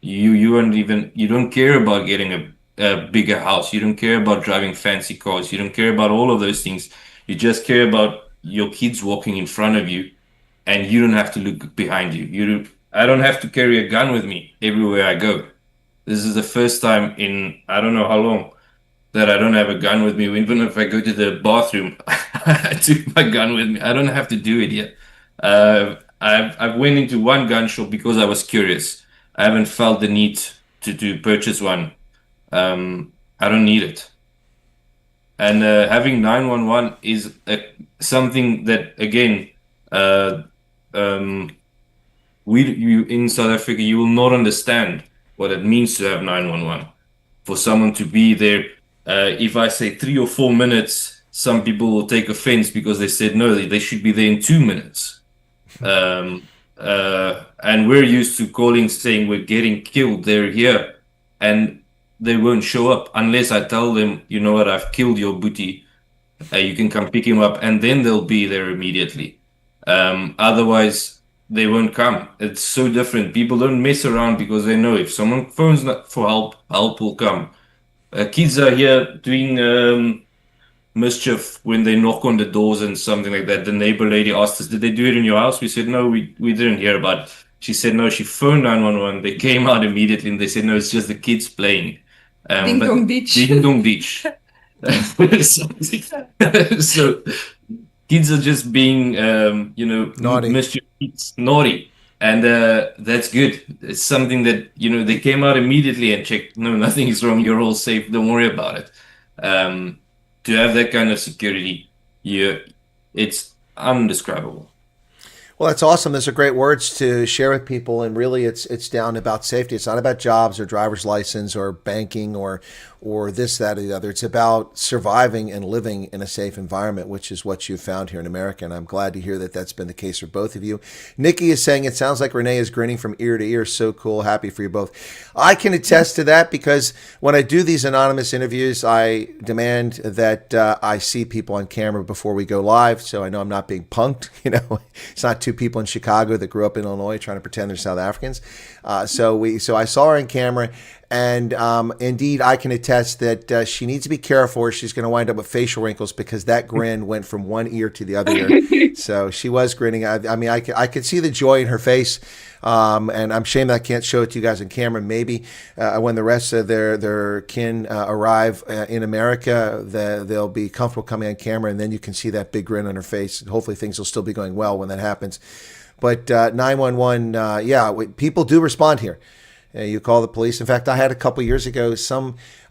You don't care about getting a bigger house. You don't care about driving fancy cars. You don't care about all of those things. You just care about your kids walking in front of you, and you don't have to look behind you. I don't have to carry a gun with me everywhere I go. This is the first time in I don't know how long that I don't have a gun with me. Even if I go to the bathroom, I took my gun with me. I don't have to do it yet. I've went into one gun shop because I was curious. I haven't felt the need to purchase one. I don't need it. And having 911 is something that, again, you in South Africa, you will not understand what it means to have 911. For someone to be there, if I say 3 or 4 minutes, some people will take offense because they said no, they should be there in 2 minutes. And we're used to calling, saying we're getting killed, they're here, and they won't show up unless I tell them, you know what, I've killed your booty. You can come pick him up, and then they'll be there immediately. Otherwise, they won't come. It's so different. People don't mess around because they know if someone phones for help will come. Kids are here doing mischief when they knock on the doors and something like that. The neighbor lady asked us, did they do it in your house? We said, no, we didn't hear about it. She said, no, she phoned 911. They came out immediately and they said, no, it's just the kids playing. Ding Dong Beach. Ding Dong Beach. So kids are just being, Naughty. mischievous, naughty. And that's good. It's something that, they came out immediately and checked, no, nothing is wrong. You're all safe. Don't worry about it. To have that kind of security, it's undescribable. Well, that's awesome. Those are great words to share with people, and really, it's down about safety. It's not about jobs or driver's license or banking or this, that, or the other. It's about surviving and living in a safe environment, which is what you've found here in America. And I'm glad to hear that that's been the case for both of you. Nikki is saying it sounds like Renee is grinning from ear to ear. So cool. Happy for you both. I can attest to that because when I do these anonymous interviews, I demand that I see people on camera before we go live, so I know I'm not being punked. It's not two people in Chicago that grew up in Illinois trying to pretend they're South Africans. So I saw her on camera. And indeed, I can attest that she needs to be careful or she's going to wind up with facial wrinkles because that grin went from one ear to the other ear. So she was grinning. I could see the joy in her face. And I'm ashamed that I can't show it to you guys on camera. Maybe when the rest of their kin arrive in America, they'll be comfortable coming on camera, and then you can see that big grin on her face. Hopefully things will still be going well when that happens. But 911, people do respond here. You call the police. In fact, I had a couple years ago,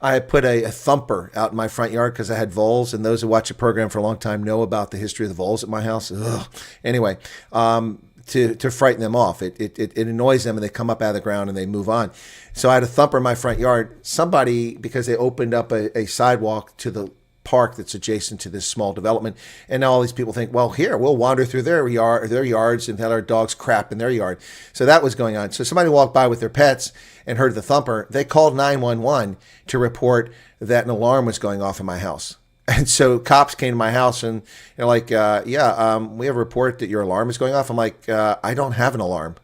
I had put a thumper out in my front yard because I had voles, and those who watch the program for a long time know about the history of the voles at my house. Ugh. Anyway, to frighten them off. It annoys them, and they come up out of the ground and they move on. So I had a thumper in my front yard. Somebody, because they opened up a sidewalk to the park that's adjacent to this small development. And now all these people think, well, here, we'll wander through their yards and let our dogs crap in their yard. So that was going on. So somebody walked by with their pets and heard the thumper. They called 911 to report that an alarm was going off in my house. And so cops came to my house and they're like, we have a report that your alarm is going off. I'm like, I don't have an alarm.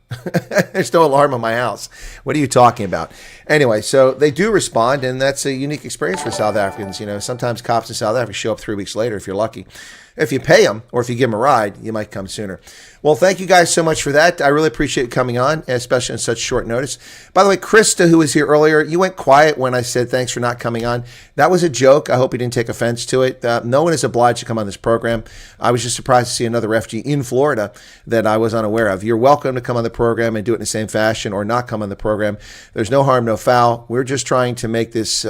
There's no alarm in my house. What are you talking about? Anyway, so they do respond, and that's a unique experience for South Africans. You know, sometimes cops in South Africa show up 3 weeks later if you're lucky. If you pay them or if you give them a ride, you might come sooner. Well, thank you guys so much for that. I really appreciate you coming on, especially in such short notice. By the way, Krista, who was here earlier, you went quiet when I said thanks for not coming on. That was a joke. I hope you didn't take offense to it. No one is obliged to come on this program. I was just surprised to see another refugee in Florida that I was unaware of. You're welcome to come on the program and do it in the same fashion, or not come on the program. There's no harm, no foul. We're just trying to make this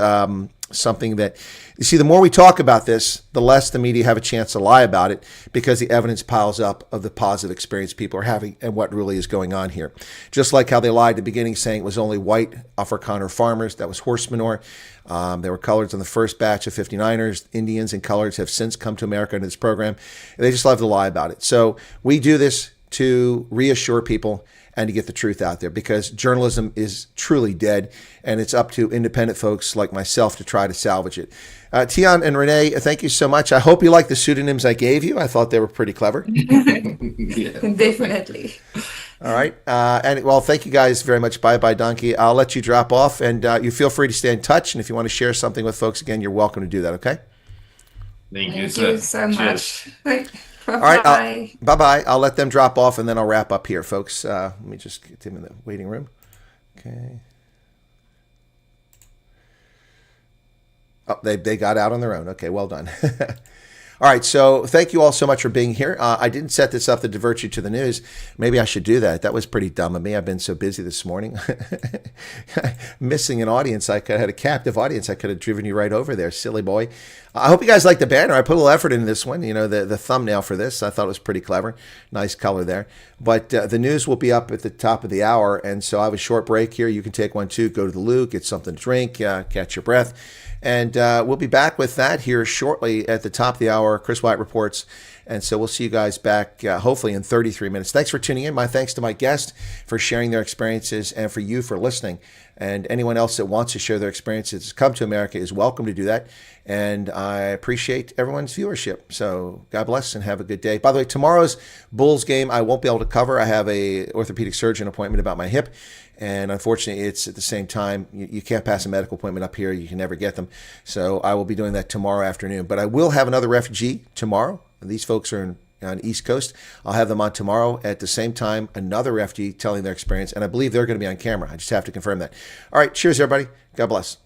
something that, you see, the more we talk about this, the less the media have a chance to lie about it, because the evidence piles up of the positive experience people are having and what really is going on here. Just like how they lied at the beginning saying it was only white Afrikaner farmers. That was horse manure. There were coloreds on the first batch of 59ers. Indians and coloreds have since come to America into this program. They just love to lie about it. So we do this to reassure people and to get the truth out there, because journalism is truly dead, and it's up to independent folks like myself to try to salvage it. Tiaan and Renee, thank you so much. I hope you like the pseudonyms I gave you. I thought they were pretty clever. Yeah. Definitely. All right. And well, thank you guys very much. Bye-bye, Donkey. I'll let you drop off, and you feel free to stay in touch. And if you want to share something with folks again, you're welcome to do that, okay? Thank you, Thank you sir. so Cheers. much. All right. Bye. Bye-bye. I'll let them drop off, and then I'll wrap up here, folks. Let me just get them in the waiting room. Okay. Oh, they got out on their own. Okay, well done. All right, so thank you all so much for being here. I didn't set this up to divert you to the news. Maybe I should do that. That was pretty dumb of me. I've been so busy this morning. Missing an audience. I could have had a captive audience. I could have driven you right over there, silly boy. I hope you guys like the banner. I put a little effort into this one. You know, the thumbnail for this, I thought it was pretty clever. Nice color there. But the news will be up at the top of the hour, and so I have a short break here. You can take one, too. Go to the loo, get something to drink, catch your breath. And we'll be back with that here shortly at the top of the hour, Chris Wyatt Reports. And so we'll see you guys back hopefully in 33 minutes. Thanks for tuning in. My thanks to my guests for sharing their experiences, and for you for listening. And anyone else that wants to share their experiences, come to America, is welcome to do that. And I appreciate everyone's viewership. So God bless and have a good day. By the way, tomorrow's Bulls game I won't be able to cover. I have a orthopedic surgeon appointment about my hip. And unfortunately, it's at the same time. You can't pass a medical appointment up here. You can never get them. So I will be doing that tomorrow afternoon. But I will have another refugee tomorrow. These folks are on the East Coast. I'll have them on tomorrow at the same time, another refugee telling their experience. And I believe they're going to be on camera. I just have to confirm that. All right. Cheers, everybody. God bless.